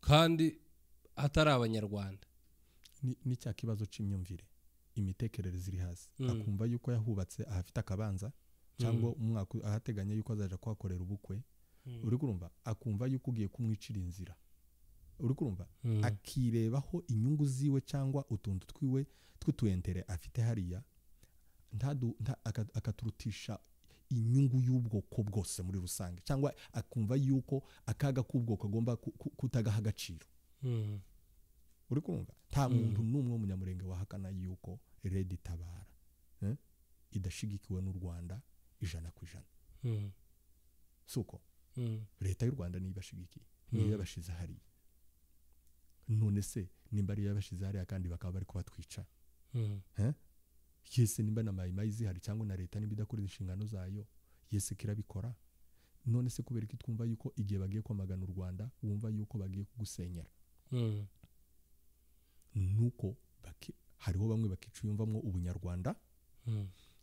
kandi atari abanyarwanda? Ni cya kibazo c'imyumvire, imitekerereze iri hasi. Akumva yuko yahubatse ahafite akabanza cyangwa umwaka ahateganya yuko azaja kwakorera ubukwe. Uri kurumva? Akumva yuko ugiye kumwicira inzira. Uri kurumva? Akirebaho inyungu ziwe cyangwa utuntu twiwe tw'utuentere afite hariya, akaturutisha inyungu y'ubwoko bwose muri rusange, cyangwa akumva yuko akaga k'ubwoko agomba kutagaha agaciro. Uri kumva? Nta muntu n'umwe w'umunyamurenge wahakana yuko Red Tabara idashigikiwe n'u Rwanda 100%. Suko leta y'u Rwanda niyo ibashigikiye, niyo yabashize hariya. None se nimba ari yabashize hariya kandi bakaba bari kubatwica yese nimba na mayimayi zihari cyangwa na leta nimba idakora inshingano zayo yese kirabikora none se kubera iki twumva yuko igihe bagiye kwamagana u Rwanda wumva yuko bagiye kugusenyera nuko hariho bamwe bakicuyumvamwo ubunyarwanda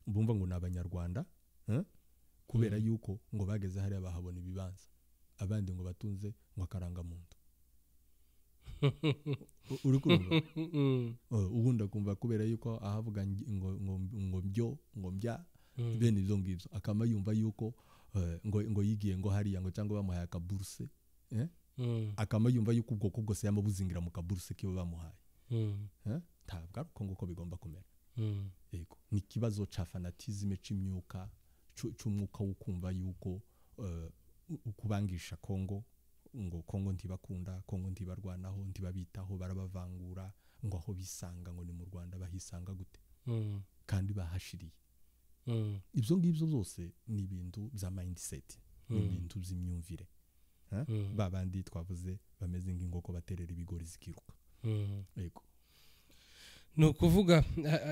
bumva ngo n'abanyarwanda kubera yuko ngo bageze hariya bahabona ibibanza abandi ngo batunze ngo akaranga muntu uri kumva ubundi akumva kubera yuko ahavuga ngo mbya bene izo ngibyo akama yumva yuko ngo yigiye ngo hariya ngo cyangwa bamuhaye akaburse akama yumva yuko ubwoko bwose yamabuzingira mu kaburse kiwe bamuhaye ntabwo ari uko nguko bigomba kumera yego ni ikibazo ca fanatisme c'imyuka c'umwuka wo kumva yuko ukubangisha Kongo ngo Kongo ntibakunda Kongo ntibarwanaho ntibabitaho barabavangura ngo aho bisanga ngo ni mu Rwanda bahisanga gute kandi bahashiriye ibyo ngibyo byose ni ibintu bya mindset ni ibintu by'imyumvire babandi twavuze bameze nk'ingoko baterera ibigori zikiruka yego no kuvuga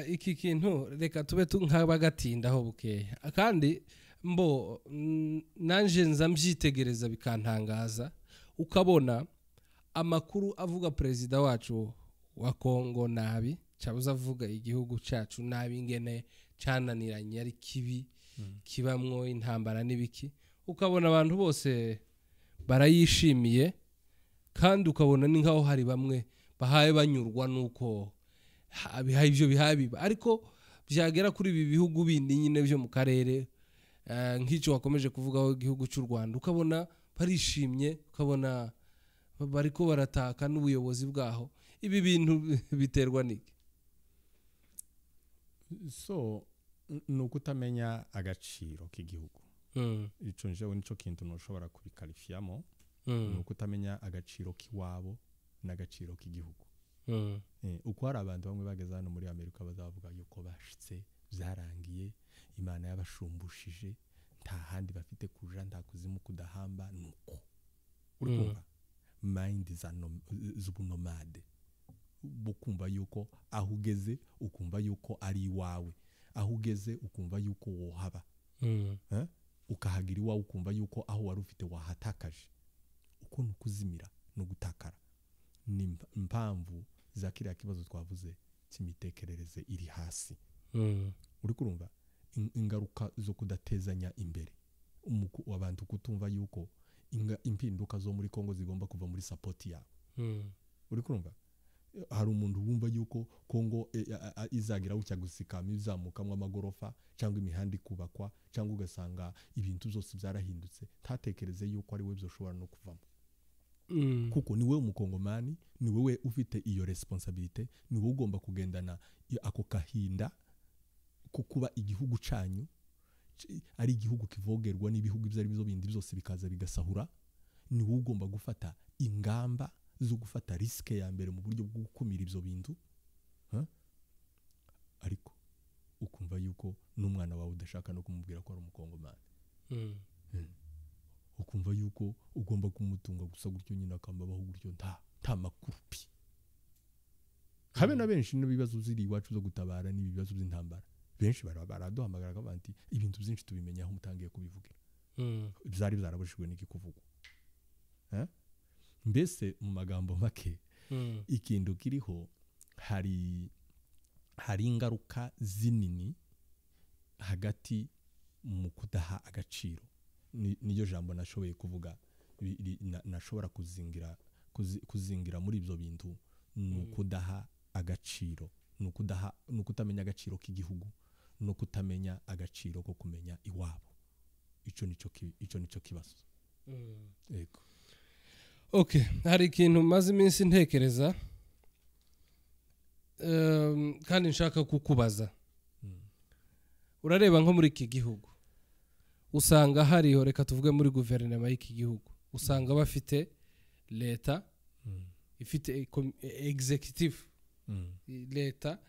iki kintu reka tube nk'abagatindaho bukeya kandi mbo nanje nza mbyitegereza bikantangaza ukabona amakuru avuga perezida wacu wa Kongo nabi cyabuza avuga igihugu cyacu nabi ngene cananiranye ari kibi kibamwo intambara n'ibiki ukabona abantu bose barayishimiye kandi ukabona ni nkaho hari bamwe bahaye banyurwa nuko bihaye ibyo bihabiba ariko byagera kuri ibi bihugu bindi nyine byo mu karere nk'icyo wakomeje kuvugaho igihugu cy'u Rwanda ukabona barishimye ukabona bariko barataka n'ubuyobozi bwaho ibi bintu biterwa n'iki so nuko utamenya agaciro k'igihugu ico njewe nico kintu noshobora kubikalifiyamo nuko utamenya agaciro k'iwabo n'agaciro k'igihugu uko hari abantu bamwe bageze hano muri Amerika bazavuga yuko bashitse byarangiye Imana yabashumbushije nta handi bafite kuja nta kuzimu kudahamba nuko urumva mind z'ubunomade bukumva yuko aho ugeze ukumva yuko ari iwawe aho ugeze ukumva yuko wohaba ukahagira iwawe ukumva yuko aho wari ufite wahatakaje uko nukuzimira no gutakara ni impamvu za kiriya kibazo twavuze cy'imitekerereze iri hasi uri kurumva ingaruka zo kudatezanya imbere abantu kutumva yuko impinduka zo muri Kongo zigomba kuva muri support yawe uri kurumva hari umuntu wumva yuko Kongo izagira ucya gusikama izamukamwe amagorofa cyangwa imihanda ikubakwa cyangwa ugasanga ibintu byose byarahindutse tatekereze yuko ari we byoshobora no kuvamo kuko niwe umukongomani niwe ufite iyo responsibility niwe ugomba kugendana ako kahinda kukuba igihugu canyu ari igihugu kivogerwa n'ibihugu ibyo ari byo bindi byose bikaza bigasahura niwe ugomba gufata ingamba zo gufata riske ya mbere mu buryo bwo gukumira ibyo bintu ariko ukumva yuko n'umwana wawe udashaka no kumubwira ko ari umukongomani ukumva yuko ugomba kumutunga gusa gutyo nyine akambabaho gutyo nta makurupi habe na benshi n'ibibazo ziri iwacu zo gutabara n'ibibazo by'intambara benshi baraduhamagara kandi ibintu byinshi tubimenya aho mutangiye kubivugira byari byarabujijwe n'iki kuvugwa mbese mu magambo make ikintu kiriho hari ingaruka zinini hagati mu kudaha agaciro niyo jambo nashoboye kuvuga nashobora kuzingira muri ibyo bintu no kudaha agaciro no kutamenya agaciro k'igihugu no kutamenya agaciro ko kumenya iwabo ico nico kibazo yego okay hari ikintu maze iminsi ntekereza kandi nshaka kukubaza urareba nko muri iki gihugu usanga hariho reka tuvuge muri guverinoma y'iki gihugu usanga bafite leta ifite executive leta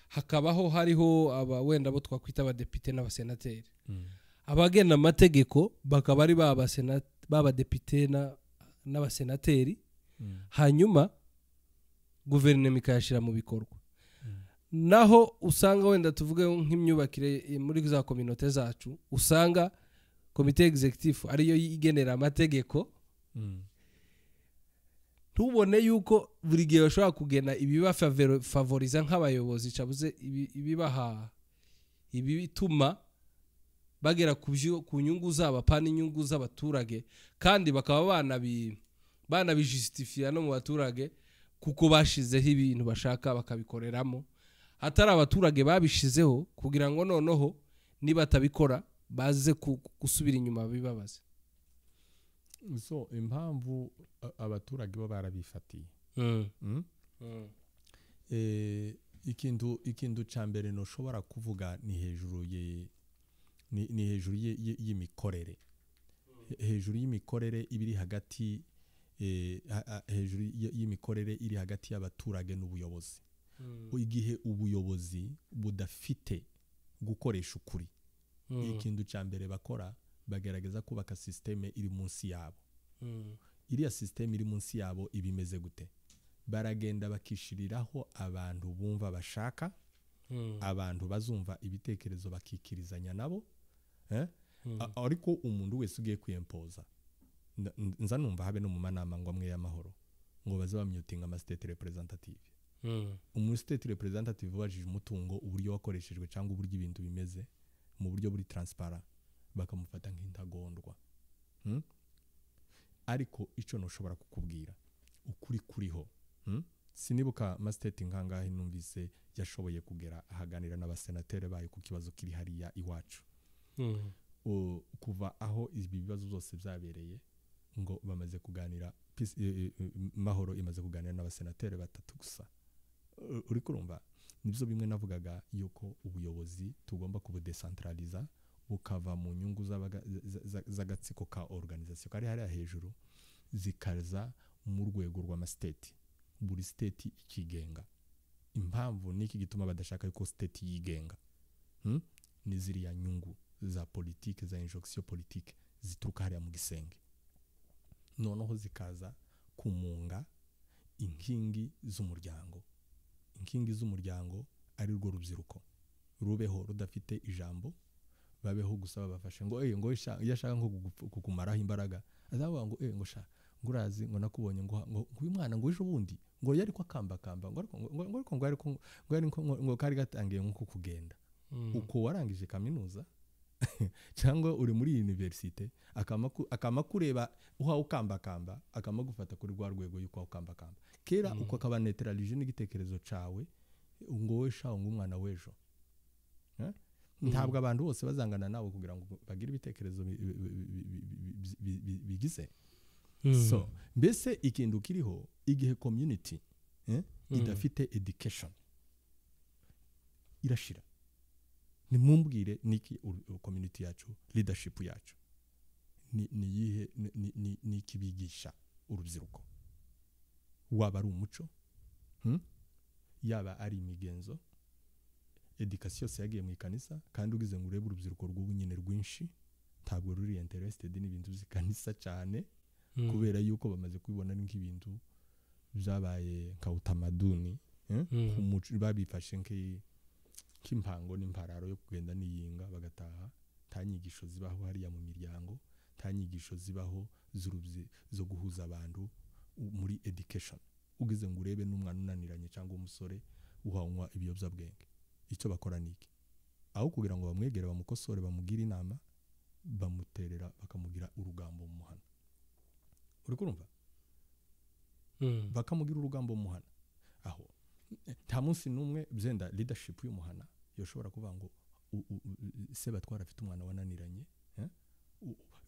hakabaho hariho wenda bo twakwita abadepite n'abasenateri abagena amategeko bakaba ari b'abadepite n'abasenateri hanyuma guverinoma ikayashyira mu bikorwa naho usanga wenda tuvuge nk'imyubakire muri za kominote zacu usanga komite executive ariyo igenera amategeko tubone yuko buri gihe bashobora kugena ibibafavoriza nk'abayobozi cabuze ibibaha ibituma bagera ku nyungu zabo pana inyungu z'abaturage kandi bakaba banabijustifia no mu baturage kuko bashizeho ibintu bashaka bakabikoreramo hatari abaturage babishizeho kugira ngo noneho niba tabikora baze gusubira inyuma bibabaze. So impamvu abaturage bo barabifatiye ikintu cyambere no shobora kuvuga ni hejuru y'imikorere hejuru y'imikorere ibiri hagati hejuru y'imikorere iri hagati y'abaturage n'ubuyobozi igihe ubuyobozi budafite gukoresha ukuri ikintu cyambere bakora bagerageza kubaka systeme iri munsi yabo iriya systeme iri munsi yabo ibimeze gute baragenda bakishiriraho abantu bumva bashaka abantu bazumva ibitekerezo bakikirizanya nabo ariko umuntu wese ugiye kwiyempoza nza numva habe no mu manama ngo amwe y'amahoro ngo baze bamyutinga ama state representative umu state representative wajije umutungo uburyo wakoreshejwe cyangwa uburyo ibintu bimeze mu buryo buri transparent bakamufata nk'intagondwa ariko ico no shobora kukubwira ukuri kuriho sinibuka ma state nkangahe numvise yashoboye kugera ahaganira n'abasenateri bayo ku kibazo kiri hariya iwacu kuva aho ibi bibazo byose byabereye ngo bamaze kuganira mahoro imaze kuganira n'abasenateri 3 gusa uri kurumva nibyo bimwe navugaga yuko ubuyobozi tugomba kubudecentraliza bukava mu nyungu z'agatsiko ka organisation kari hariya hejuru zikaza mu rwego rw'ama state buri state ikigenga impamvu niki gituma badashaka yuko state yigenga ni ziriya nyungu za politique za injonction politique zituruka hariya mu gisenge noneho zikaza kumunga inkingi z'umuryango ari rwo rubyiruko rubeho rudafite ijambo babeho gusaba bafashe ngo ngo yashaka nko kukumaraho imbaraga azavuga ngo ngo sha ngurazi ngo nakubonye ngo uyu mwana ngo ejo bundi ngo yari ko kamba ngo kari gatangiye nko kugenda uko warangije kaminuza cyangwa uri muri universite akamakureba uha ukamba akamagufata kuri rwa rwego yuko ukamba kera uko akaba neutralije n'igitekerezo cawe ngo wesha ngo umwana wejo ntabwo abantu bose bazangana nawe kugira ngo bagire ibitekerezo bigize so mbese ikintu kiriho igihe community idafite education irashira nimumbwire niki community yacu leadership yacu ni yihe ni kibigisha urubyiruko waba ari umuco yaba ari imigenzo education se yagiye mu ikanisa kandi ugize ngo urebe urubyiruko rw'ubunyene rwinshi ntabwo ruri interested n'ibintu by'ikanisa cyane kubera yuko bamaze kubibona nk'ibintu byabaye nka utamaduni babifashe nk'impango n'impararo yo kugenda niyinga bagataha tanyigisho zibaho hariya mu miryango tanyigisho zibaho zo guhuza abantu muri education ugize ngo urebe n'umwana unaniranye cyangwa umusore uhanywa ibiyobyabwenge icyo bakora niki aho kugira ngo bamwegere bamukosore bamugira inama bamuterera bakamugira urugambo mu muhana uri kurumva bakamugira urugambo mu muhana aho nta munsi numwe byenda leadership y'umuhana yoshobora kuvuga ngo se batwara afite umwana wananiranye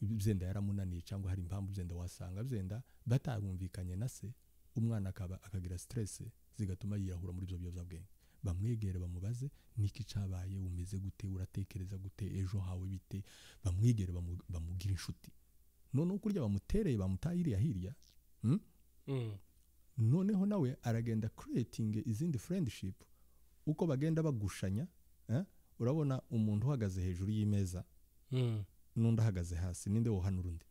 byenda yaramunaniye cyangwa hari impamvu byenda wasanga byenda batabumvikanye na se umwana akagira stress zigatuma yirahura muri byo biyobyabwenge bamwegere bamubaze niki cabaye umeze gute uratekereza gute ejo hawe bite bamwegere bamugira inshuti none kurya bamutereye bamutayiriya hirya noneho nawe aragenda creating izindi friendship uko bagenda bagushanya urabona umuntu uhagaze hejuru y'imeza n'undi ahagaze hasi ninde wo hano urundi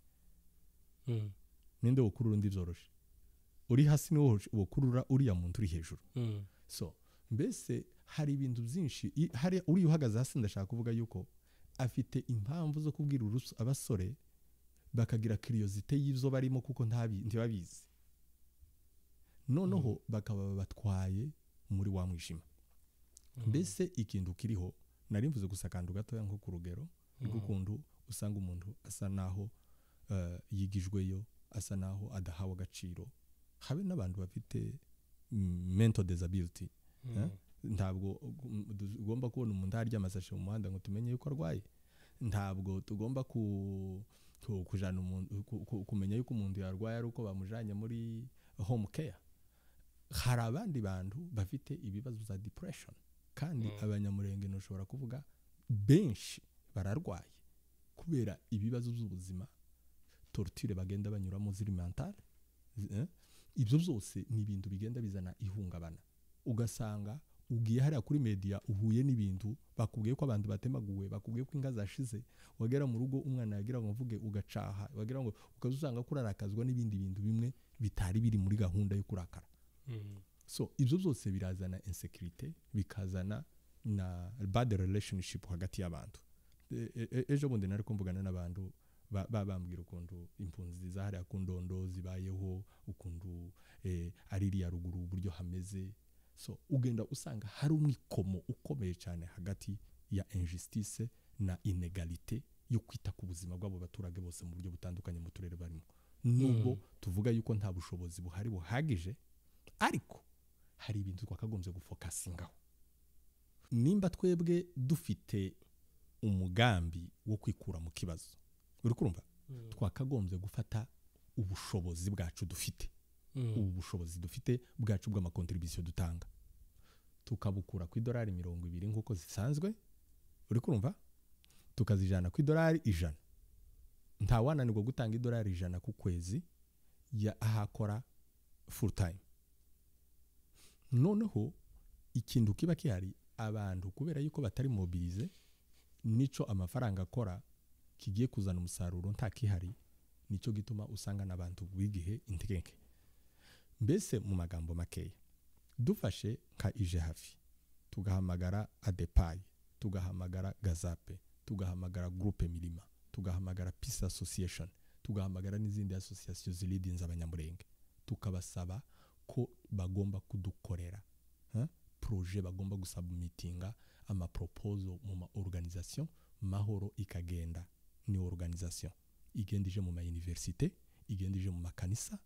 ninde wo kuri urundi byoroshe uri hasi niwo wokurura uriya muntu uri hejuru. So mbese hari ibintu byinshi hari uri uhagaze hasi ndashaka kuvuga yuko afite impamvu zo kubwira abasore bakagira curiosity y'ivyo barimo kuko ntibabizi noneho bakaba batwaye muri wa mwijima. Mbese ikintu kiriho nari mvuze gusa kandu gatoya nko ku rugero rw'ukuntu usanga umuntu asa naho yigijweyo, asa naho adahawe agaciro, habe n'abantu bafite mental disability. Ntabwo ugomba kubona umuntu harya amasashe mu muhanda ngo tumenye yuko arwaye. Ntabwo tugomba kujana umuntu kumenya yuko umuntu yarwaye ari uko bamujanye muri home care. Hari abandi bantu bafite ibibazo za depression kandi abanyamurenge ntushobora kuvuga benshi bararwaye kubera ibibazo by'ubuzima, torture bagenda banyuramo ziri mental. Ibyo byose ni ibintu bigenda bizana ihungabana. Ugasanga ugiye hariya kuri media uhuye n'ibintu bakubwiye ko abantu batemaguwe, bakubwiye ko inga zashize, wagera mu rugo umwana yagira ngo mvuge ugacaha, wagira ngo ukazusanga kurarakazwa n'ibindi bintu bimwe bitari biri muri gahunda yo kurakara. So ibyo byose birazana insecurity, bikazana na bad relationship hagati y'abantu. Ejo bundi nari kumvugana n'abantu bambwira ukuntu impunzi zahari akundondo zibayeho, ukuntu ari iriya ruguru uburyo hameze. So ugenda usanga hari umwikomo ukomeye cyane hagati ya injustice na inegalite yo kwita ku buzima bw'abo baturage bose mu buryo butandukanye mu turere barimo. Nubwo tuvuga yuko nta bushobozi buhari buhagije, ariko hari ibintu twakagombye gufokasingaho. Nimba twebwe dufite umugambi wo kwikura mu kibazo, uri kurumva, twakagombye gufata ubushobozi bwacu dufite, ubu bushobozi dufite bwacu bw'amakontribution dutanga, tukabukura ku $20 nk'uko zisanzwe, uri kurumva, tukazijana ku $100. Nta wananirwa gutanga $100 ku kwezi ya ahakora full time. Noneho ikintu kiba kihari, abantu kubera yuko batari mobilize, nico amafaranga akora kigiye kuzana umusaruro nta kihari, nico gituma usanga n'abantu bigihe integeke. Mbese mu magambo makeya, dufashe nka ije hafi, tugahamagara ADEPAI, tugahamagara Gazape, tugahamagara Groupe Milima, tugahamagara Peace Association, tugahamagara n'izindi association zilidinza abanyamurenge, tukabasaba ko bagomba kudukorera projet, bagomba gusubmitinga ama proposal mu ma organisation. Mahoro ikagenda ni organisation igendije mu ma université, igendije mu makanisa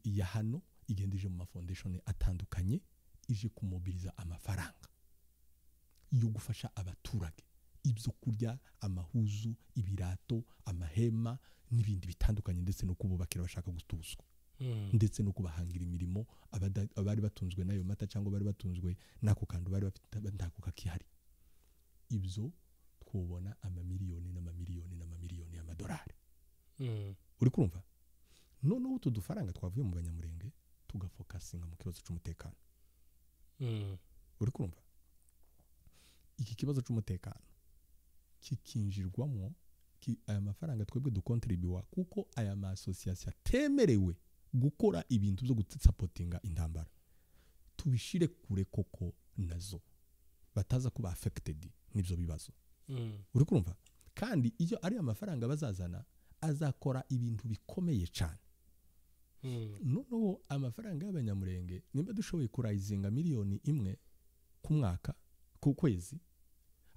ya hano, igendije mu ma foundation atandukanye, ije kumobiliza amafaranga yo gufasha abaturage ibyo kurya, amahuzu, ibirato, amahema n'ibindi bitandukanye, ndetse no kububakira bashaka gutuzwa, ndetse no kubahangira imirimo abari batunzwe nayo mata cyangwa bari batunzwe nako kandu bari bafite ndako kakihari. Ibyo twubona amamiliyoni n'amamiliyoni y'amadolari. Uri kurumva, noneho utu dufaranga twavuye mu banyamurenge tugafokasinga mu kibazo cy'umutekano. Uri kurumva, iki kibazo cy'umutekano kikinjirwamo aya mafaranga twebwe dukontribuwa, kuko aya ma association atemerewe gukora ibintu byo gutsapotinga intambara, tubishire kure koko nazo bataza kuba affected n'ibyo bibazo. Uri kurumva, kandi iyo ari amafaranga bazazana azakora ibintu bikomeye cyane. Noneho amafaranga y'abanyamurenge nimba dushoboye kurayizinga $1,000,000 ku mwaka, ku kwezi,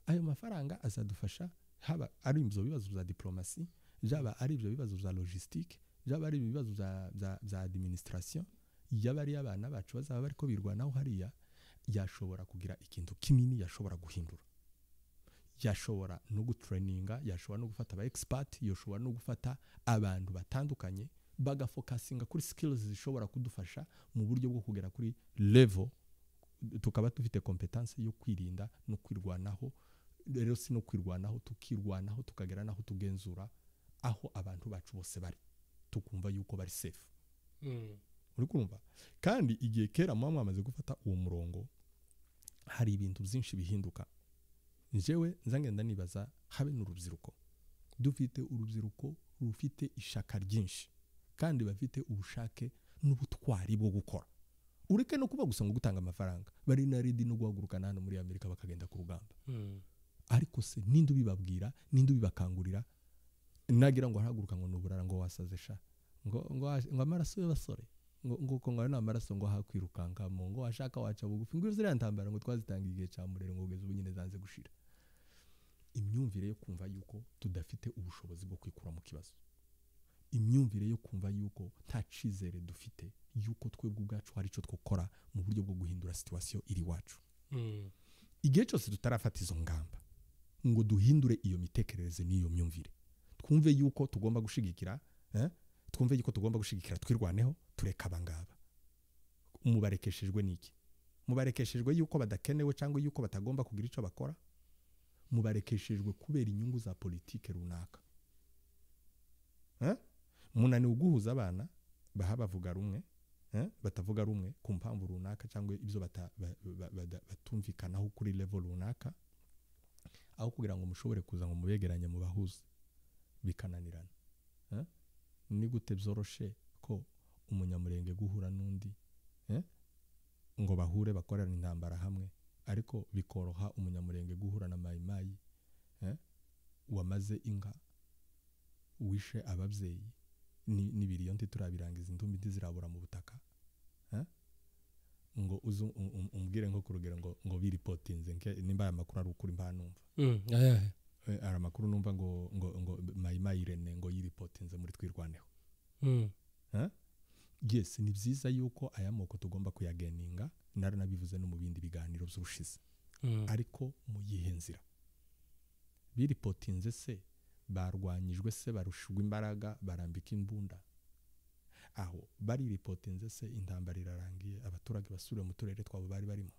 ayo mafaranga azadufasha, haba ari ibyo bibazo za diplomasi, jaba ari ibyo bibazo za logistique, jaba ari ibibazo za administration, yaba ari abana bacu bazaba bariko birwanaho hariya, yashobora kugira ikintu kinini yashobora guhindura. Yashobora no gutraininga, yashobora no gufata aba expert, yashobora no gufata abantu batandukanye bagafokasinga kuri skills zishobora kudufasha mu buryo bwo kugera kuri level tukaba dufite competence yo kwirinda no kwirwanaho. Rero si no kwirwanaho, tukirwanaho tukagera naho tugenzura aho abantu bacu bose bari, tukumva yuko bari safe. Uri kumva, kandi igihe kera mwamaze gufata uwo murongo, hari ibintu byinshi bihinduka. Njewe nzangenda nibaza habe n'urubyiruko, dufite urubyiruko rufite ishaka ryinshi kandi bafite ubushake n'ubutwari bwo gukora. Ureke no kuba gusa ngo gutanga amafaranga, bari na ready no guhagurukana hano muri Amerika bakagenda ku rugamba. Ariko se ninde ubibabwira, ninde ubibakangurira? Nagira ngo haguruka ngo nuburara ngo wasaze sha, ngo amaraso y'abasore, ngo ngo amaraso ngo hakwirukanga mu ngo washaka waca bugufi, ngo ziriya ntambara ngo twazitanga igihe cya murere ngo ugeze ubunyine zanze gushira. Imyumvire yo kumva yuko tudafite ubushobozi bwo kwikura mu kibazo, imyumvire yo kumva yuko nta cizere dufite yuko twebwe ubwacu hari icyo twokora mu buryo bwo guhindura situation iri wacu. Igihe cyose tutarafata izo ngamba ngo duhindure iyo mitekerereze n'iyo myumvire, twumve yuko tugomba gushigikira twirwaneho, tureka abangaba. Mubarekeshejwe n'iki? Mubarekeshejwe yuko badakenewe cyangwa yuko batagomba kugira icyo bakora? Mubarekeshejwe kubera inyungu za politike runaka? Munaniwe guhuza abana bavuga rumwe, batavuga rumwe ku mpamvu runaka cyangwa ibyo batumvikanaho kuri level runaka, aho kugira ngo mushobore kuza ngo mubegeranye mu bahuza bikananirana. Ni gute byoroshe ko umunyamurenge guhura n'undi ngo bahure bakorana intambara hamwe, ariko bikoroha umunyamurenge guhura na mayimayi wamaze inka, wishe ababyeyi n'ibiriyo ntiturabirangiza, intumbi ntizirabura mu butaka, ngo umbwire nko ku rugero ngo biripotinze nimba aya makuru ari ukuri mpanumva. Ara makuru numva ngo mayimayi Irene ngo yiripotinze muri twirwaneho. Yes, ni byiza yuko aya moko tugomba kuyageninga, naranabivuze no mu bindi biganiro by'ubushize. Ariko mu yihe nzira? Biripotinze se, barwanyijwe se, barushugwa imbaraga, barambika imbunda? Aho bari ripotinze se, intambara irarangiye, abaturage basubire mu turere twabo bari barimo?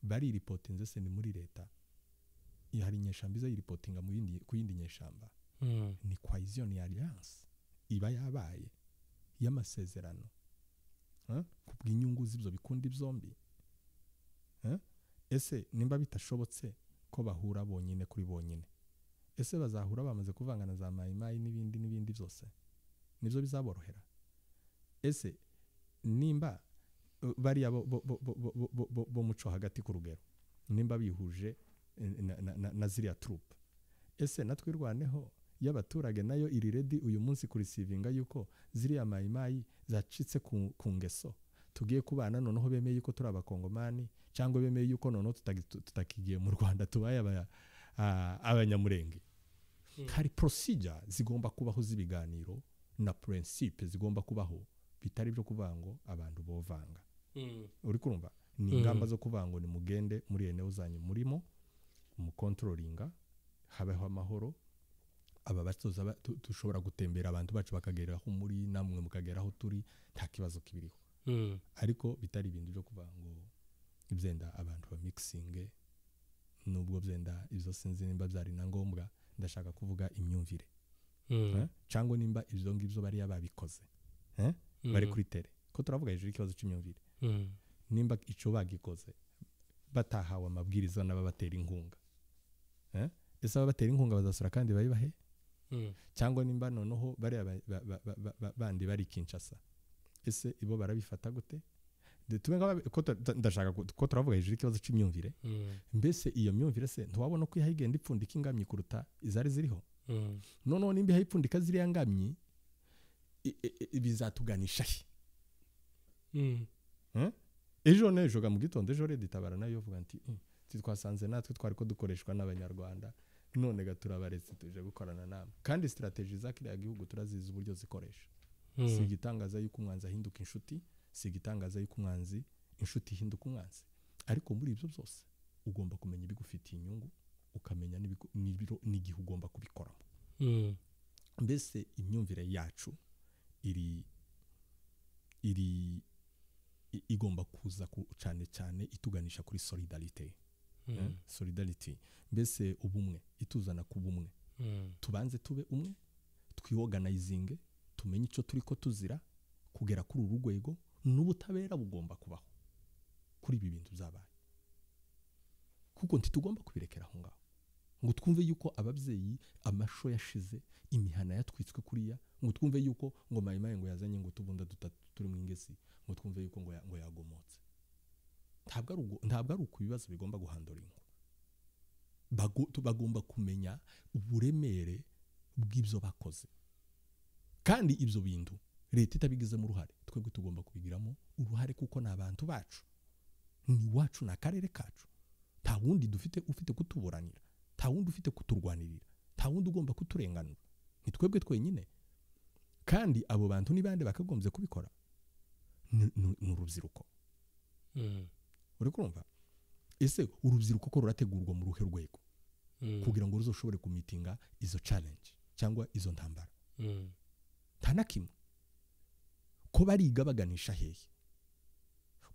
Bari ripotinze se, ni muri leta hari inyeshamba iza yiripotinga ku yindi nyeshamba? Ni coalition ya alliance iba yabaye y'amasezerano kubw'inyungu z'ibyo bikundi byombi. Ese nimba bitashobotse ko bahura bonyine kuri bonyine, ese bazahura bamaze kuvangana za mayimayi n'ibindi byose? Nibyo bizaborohera? Ese nimba bariya bo muco hagati ku rugero, nimba bihuje na ziriya troupe, ese natwirwaneho y'abaturage nayo iri ready uyu munsi kurisivinga yuko ziriya mayimayi zacitse ku ngeso, tugiye kubana noneho bemeye yuko turi abakongomani, cyangwa bemeye yuko noneho tutakigiye mu Rwanda tubaye abanyamurenge? Hari procedure zigomba kubaho z'ibiganiro na principe zigomba kubaho, bitari byo kuvuga ngo abantu bovanga. Uri kurumva? Ni ingamba zo kuvuga ngo ni mugende muri eneo zanyu murimo mu controllinga, habeho amahoro, aba batoza dushobora gutembera abantu bacu bakageraho muri namwe mukageraho turi, nta kibazo kibiriho. Ariko bitari ibintu byo kuvuga ngo ibyenda abantu ba mixing, nubwo byenda izo sinzi nimba byari na ngombwa, ndashaka kuvuga imyumvire. Cyangwa nimba ibyo ngibyo bari yababikoze bari kuri tere, ko turavuga hejuru ikibazo cy'imyumvire. Nimba icyo bagikoze batahawe amabwiriza n'ababatera inkunga, ese ababatera inkunga bazasura kandi bayibahe? Cyangwa nimba noneho bari bandi bari Kinshasa, ese ibo barabifata gute? Ndashaka ko turavuga hejuru ikibazo cy'imyumvire. Mbese iyo myumvire se ntiwabona ko ihagenda ipfundika ingamyi kuruta izari ziriho? Noneho nimba ihayipfundika ziriya ngamyi, bizatuganisha he? Ejo nejoga mu gitondo, ejo Red Tabara nayo vuga nti twasanze natwe twari ko dukoreshwa n'abanyarwanda, none gaturabaretse tuje gukorana namwe, kandi strategy za kiriya gihugu turazizi uburyo zikoresha. Si igitangaza yuko umwanzi ahinduka inshuti, si igitangaza yuko umwanzi inshuti ihinduka umwanzi, ariko muri ibyo byose ugomba kumenya ibigufitiye inyungu, ukamenya n'igihe ugomba kubikoramo. Mbese imyumvire yacu igomba kuza cyane cyane ituganisha kuri solidarite. Solidarity, mbese ubumwe, ituzana ku bumwe. Tubanze tube umwe, twiorganizinge, tumenye icyo turi ko tuzira, kugera kuri uru rwego, n'ubutabera bugomba kubaho kuri ibi bintu byabaye, kuko ntitugomba kubirekera aho ngaho. ngo twumve yuko ababyeyi amasho yashize imihana yatwitswe kuriya ngo twumve yuko ngo mayimaye ngo yazanye ngo tubunda dutatu turi mu ingesi ngo twumve yuko ngo yagomotse. Ntabwo ari uko ibibazo bigomba guhandurwa. Bagomba kumenya uburemere bw'ibyo bakoze, kandi ibyo bintu leta itabigizemo uruhare, twebwe tugomba kubigiramo uruhare kuko ni abantu bacu, ni wacu, ni akarere kacu. Nta wundi ufite kutuburanira, nta wundi ufite kuturwanirira, nta wundi ugomba kuturenganura, ni twebwe twenyine. Kandi abo bantu ni bande bakagombye kubikora? Ni urubyiruko. Uri kumva? Ese urubyiruko ko rurategurwa mu ruhe rwego kugira ngo ruzoshobore kumitinga izo challenge cyangwa izo ntambara? Nta na kimwe. Ko bariga baganisha hehe?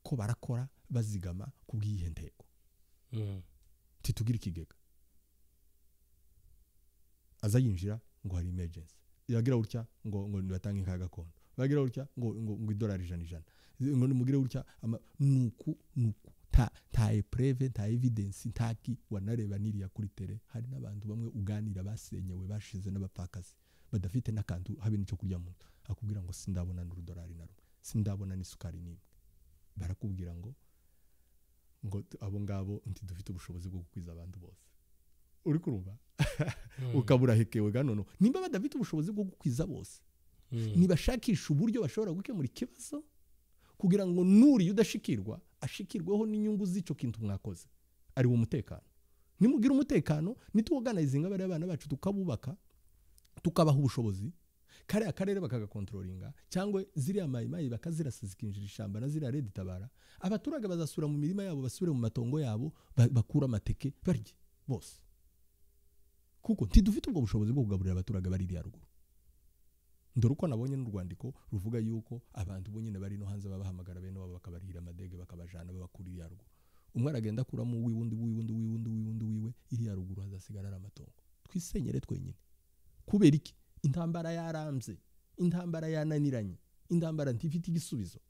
Ko barakora bazigama kubw'iyihe ntego? Titugira ikigega aza yinjira ngo hari emergency, yagira utya ngo nibatanga inka gakondo, bagira utya ngo $100 ngo nimugire utya nuku ta epreve ta evidence ntaki wanareba niriya kuri tele. Hari n'abantu bamwe uganira basenyewe bashize n'abapfakazi badafite n'akantu habe n'icyo kurya mu akubwira ngo sindabona $1 na rumwe, sindabona n'isukari nimwe. Barakubwira ngo abo ngabo nti dufite ubushobozi bwo gukwiza abantu bose. Uri kurumva? Ukabura hekewe ganono nimba badafite ubushobozi bwo gukwiza bose, nibashakisha uburyo bashobora gukemura ikibazo kugira ngo nuri udashikirwa ashikirweho n'inyungu z'ico kintu mwakoze, ari wo mutekano. Nimugira umutekano nituorganizinga bari abana bacu tukabubaka tukabaha ubushobozi, kare akarere bakagakontrolinga cyangwa ziriya mayimayi bakazirasa zikinjira ishamba na ziriya Red Tabara, abaturage bazasura mu mirima yabo, basubire mu matongo yabo, bakura amateke barye bose, kuko ntidufite ubwo bushobozi bwo kugaburira abaturage bari iriya ruguru. Ndoro uko nabonye n'urwandiko ruvuga yuko abantu bonyine bari no hanze babahamagara bene wabo bakabarihira amadege bakabajana babakura iriya ruguru. Umwe aragenda kuramo wiwe iriya ruguru hazasigara ari amatongo. Twisenyere twenyine. Kubera iki? Intambara yaramze, intambara yananiranye, intambara ntifite igisubizo.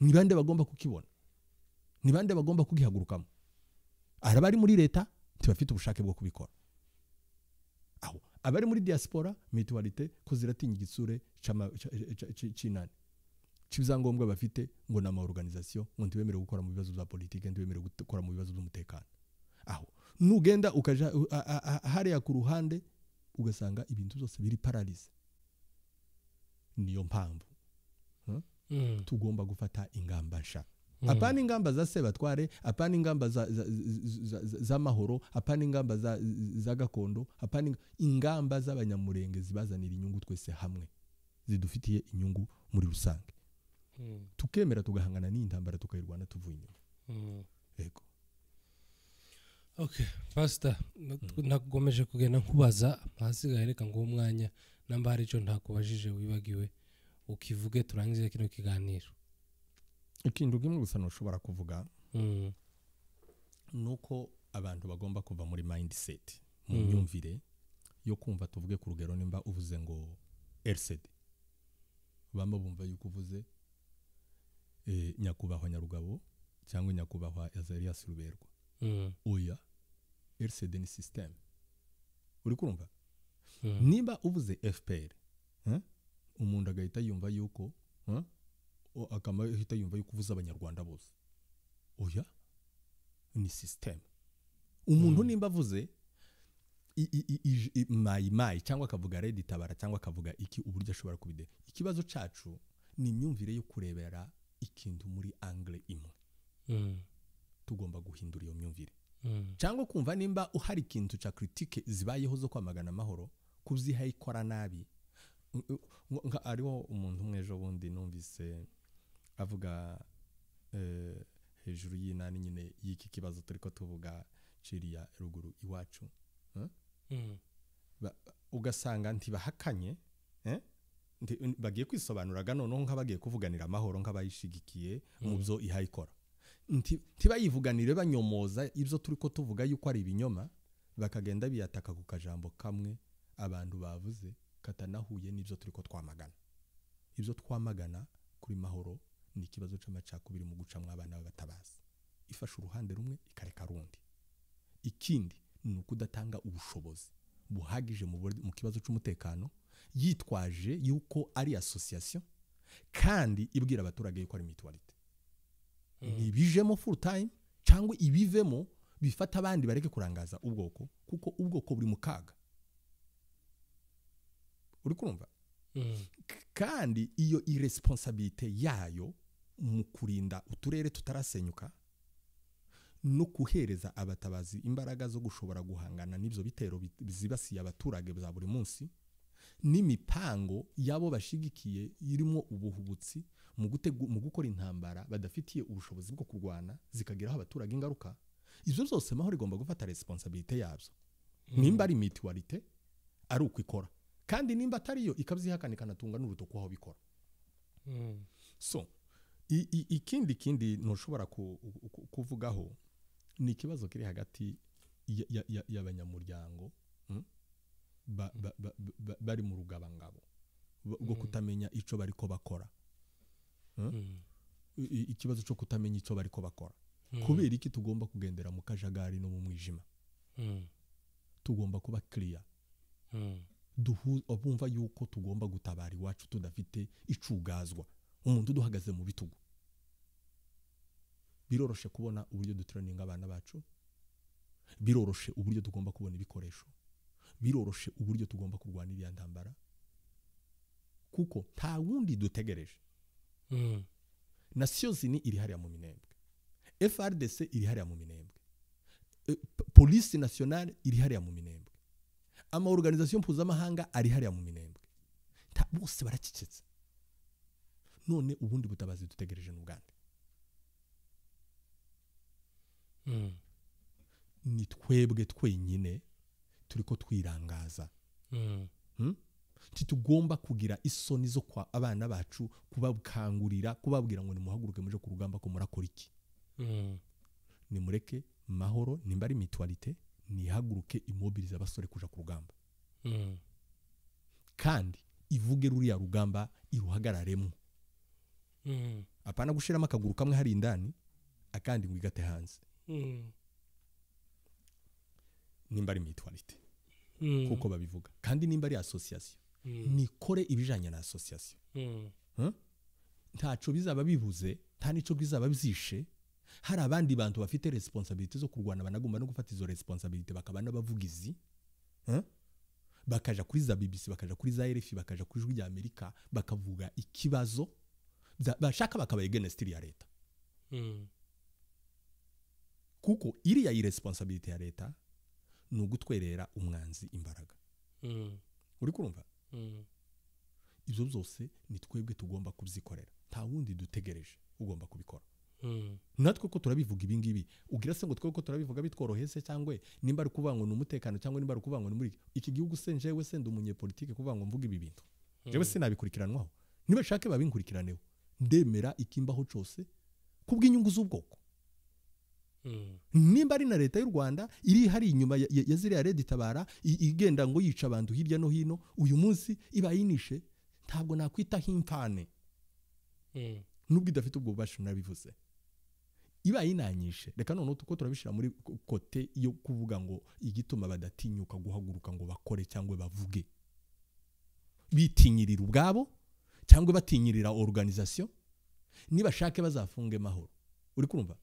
Ni bande bagomba kukibona? Ni bande bagomba kugihagurukamo? Arabari muri leta ntibafite ubushake bwo kubikora. Aho abari muri diaspora mutualité ko ziratinya igitsure cinane cibyangombwa bafite ngo na organisation ngo ntibemere gukora mu bibazo bya politique, ntibemere gukora mu bibazo by'umutekano. Aho nugenda ukaja hariya ku ruhande ugasanga ibintu byose biri paralyze. Niyo mpamvu tugomba gufata ingamba nsha. Apana ingamba za sebatware, apana ingamba za mahoro, apana ingamba za gakondo, apana ingamba z'abanyamurenge zibazanira inyungu twese hamwe, zidufitiye inyungu muri rusange. Tukemera tugahangana n'intambara tukayirwana tuvuye inyuma. Yego. Okay, Pastor, nagomeje kugenda nkubaza hasigaye reka ngo umwanya namba hari ico ntakubajije wibagiwe ukivuge turangize kino kiganiro. Ikintu kimwe gusa noshobora kuvuga nuko abantu bagomba kuva muri mindset mu myumvire yo kumva tuvuge ku rugero nimba uvuze ngo RCD bamba bumva yuko uvuze nyakubahwa Nyarugabo cyangwa nyakubahwa Azarias Ruberwa. Oya, RCD ni system. Uri kurumva? Nimba uvuze FPR umuntu agahita yumva yuko akama hita yumva yuko uvuza abanyarwanda bose. Oya, ni system. Umuntu nimba avuze mayimayi cyangwa akavuga Red Tabara cyangwa akavuga iki uburyo ashobora kubide. Ikibazo cacu ni imyumvire yo kurebera ikintu muri angle imwe. Tugomba guhindura iyo myumvire. Cyangwa kumva nimba uhari ikintu ca critique zibayeho zo kwamagana amahoro kuziha ikora nabi. Ariho umuntu mwejo bundi numvise avuga hejuru y'inani nyine y'iki kibazo turiko tuvuga ciriya ruguru iwacu. Ugasanga ntibahakanye bagiye kwisobanuraga noneho nk'abagiye kuvuganira amahoro nk'abayishigikiye mu byo ihayikora. Ntibayivuganire banyomoza ibyo turiko tuvuga yuko ari ibinyoma, bakagenda biyataka ku kajambo kamwe abantu bavuze katanahuye n'ibyo turiko twamagana. Ibyo twamagana kuri mahoro ni ikibazo c'amacakubiri mu gucamwa abana b'abatabazi. Ifasha uruhande rumwe ikareka rundi. Ikindi ni ukudatanga ubushobozi buhagije mu kibazo cy'umutekano yitwaje yuko ari association kandi ibwira abaturage yuko ari mutualite ntibijemo full time cyangwa ibivemo bifata abandi bareke kurangaza ubwoko kuko ubwoko buri mu kaga uri kumva kandi iyo irresponsabilité yayo mu kurinda uturere tutarasenyuka no kuhereza abatabazi imbaraga zo gushobora guhangana n'ibyo bitero bizibasiye abaturage za buri munsi n'imipango yabo bashigikiye irimo ubuhubutsi mu gukora intambara badafitiye ubushobozi bwo kurwana zikagiraho abaturage ingaruka ibyo byose mahoro igomba gufata responsabilité yabyo nimba ari mutualite ari uko ikora kandi nimba atari yo ikabyihakana ikanatunga n'urutoki aho bikora so ikindi ntushobora kuvugaho ni ikibazo kiri hagati y'abanyamuryango bari mu rugabangabo bwo kutamenya icyo bariko bakora ikibazo cyo kutamenya icyo bariko bakora kubera iki tugomba kugendera mu kajagari no mu mwijima tugomba kuba clear bumva yuko tugomba gutabara iwacu tudafite icugazwa umuntu duhagaze mu bitugu biroroshe kubona uburyo dutraininga abana bacu biroroshe uburyo tugomba kubona ibikoresho biroroshe uburyo tugomba kurwanira ya ntambara kuko nta wundi dutegereje Nations Unies iri hariya mu Minembwe FRDC iri hariya mu Minembwe Police Nationale iri hariya mu Minembwe ama organisation mpuzamahanga ari hariya mu Minembwe bose barakicetse none ubundi butabazi dutegereje n'Uganda ni twebwe twenyine turiko twirangaza tugomba kugira isoni zo kwa abana bacu kubakangurira kubabwira ngo nimuhaguruke muje ku rugamba ko murakora iki nimureke mahoro nimba ari mutualite nihaguruke immobilize abasore kuja ku rugamba kandi ivuge ruriya rugamba iruhagararemo apana gushiramo akaguru kamwe hari indani akandi ngwigate hanze nimba ari mutualite kuko babivuga kandi nimba ari association nikore ibijanye na association ntaco bizaba bibuze nta nico bizaba bizishe hari abandi bantu bafite responsabilité zo kurwana banagomba no gufata izo responsabilité bakaba n'abavugizi bakaja kuri za BBC bakaja kuri za RFI bakaja kuri Ijwi ry'Amerika bakavuga ikibazo bashaka bakaba against ya leta kuko iri ya irresponsabilité ya leta ni ugutwerera umwanzi imbaraga uri kurumva ibyo byose ni twebwe tugomba kubyikorera nta wundi dutegereje ugomba kubikora natwe ko turabivuga ibingibi ugira se ngo twebwe ko turabivuga bitworohese cyangwa nimba ari kuvuga ngo ni umutekano cyangwa nimba ari kuvuga ngo ni muri iki gihugu se njewe se ndi umunyepolitike kuvuga ngo mvuga ibi bintu jewe sinabikurikiranwaho niba shake babinkurikiraneho ndemera ikimbaho cyose kubw'inyungu z'ubwoko nimba ari na leta y'u Rwanda iri hari inyuma ya ziriya Red Tabara igenda ngo yica abantu hirya no hino uyu munsi ibayinishe ntabwo nakwita himpane nubwo idafite ubwo bubasha nabivuze ibayinanyishe reka none uko turabishira muri kote yo kuvuga ngo igituma badatinyuka guhaguruka ngo bakore cyangwa bavuge bitinyirira ubwabo cyangwa batinyirira organisation niba shake bazafunge mahoro uri kurumva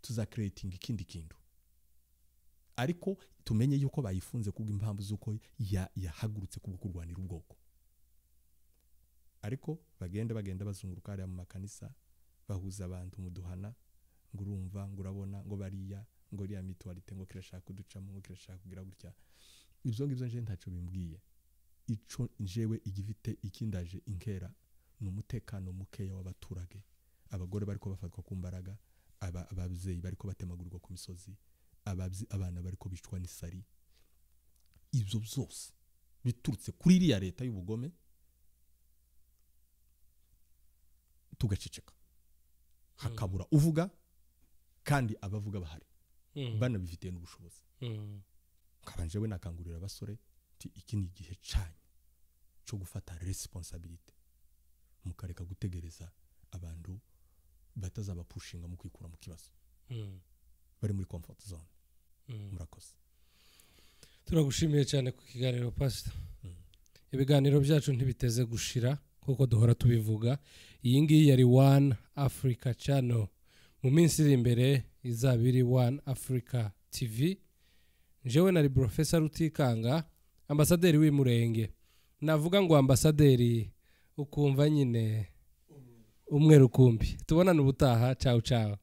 tuza creating ikindi kintu ariko tumenye yuko bayifunze kubw'impamvu zuko yahagurutse kubwo kurwanira ubwoko ariko bagenda bazunguruka ari mu makanisa bahuza abantu muduhana ngo urumva ngo urabona ngo bariya ngo riya mutualite ngo kirashaka kuducamo ngo kirashaka kugira gutya ibyo ngibyo nje ntaco bimbwiye ico njewe igifite ikindaje inkera n'umutekano mukeya w'abaturage abagore bariko bafatwa ku mbaraga ababyeyi bariko batemagurirwa ku misozi abana bariko bicwa n'isari ibyo byose biturutse kuri iriya leta y'ubugome tugaceceka hakabura uvuga kandi abavuga bahari banabifitiye n'ubushobozi nkabanje we nakangurira abasore iki ni igihe cyanyu cyo gufata responsibility mukareka gutegereza abantu batazaba pushinga mu kwikura mu kibazo bari muri comfort zone murakoze turagushimiye cyane ku kiganiro pastor. Ibiganiro byacu ntibiteze gushira kuko duhora tubivuga. Iyi ngiyi yari One Africa Channel. Mu minsi iri imbere izabiri One Africa TV. Jewe nari Professor Rutikanga, ambasaderi w'Imurenge. Navuga ngo ambasaderi ukumva nyine umwe rukumbi. Tubonana ubutaha. Ciao ciao.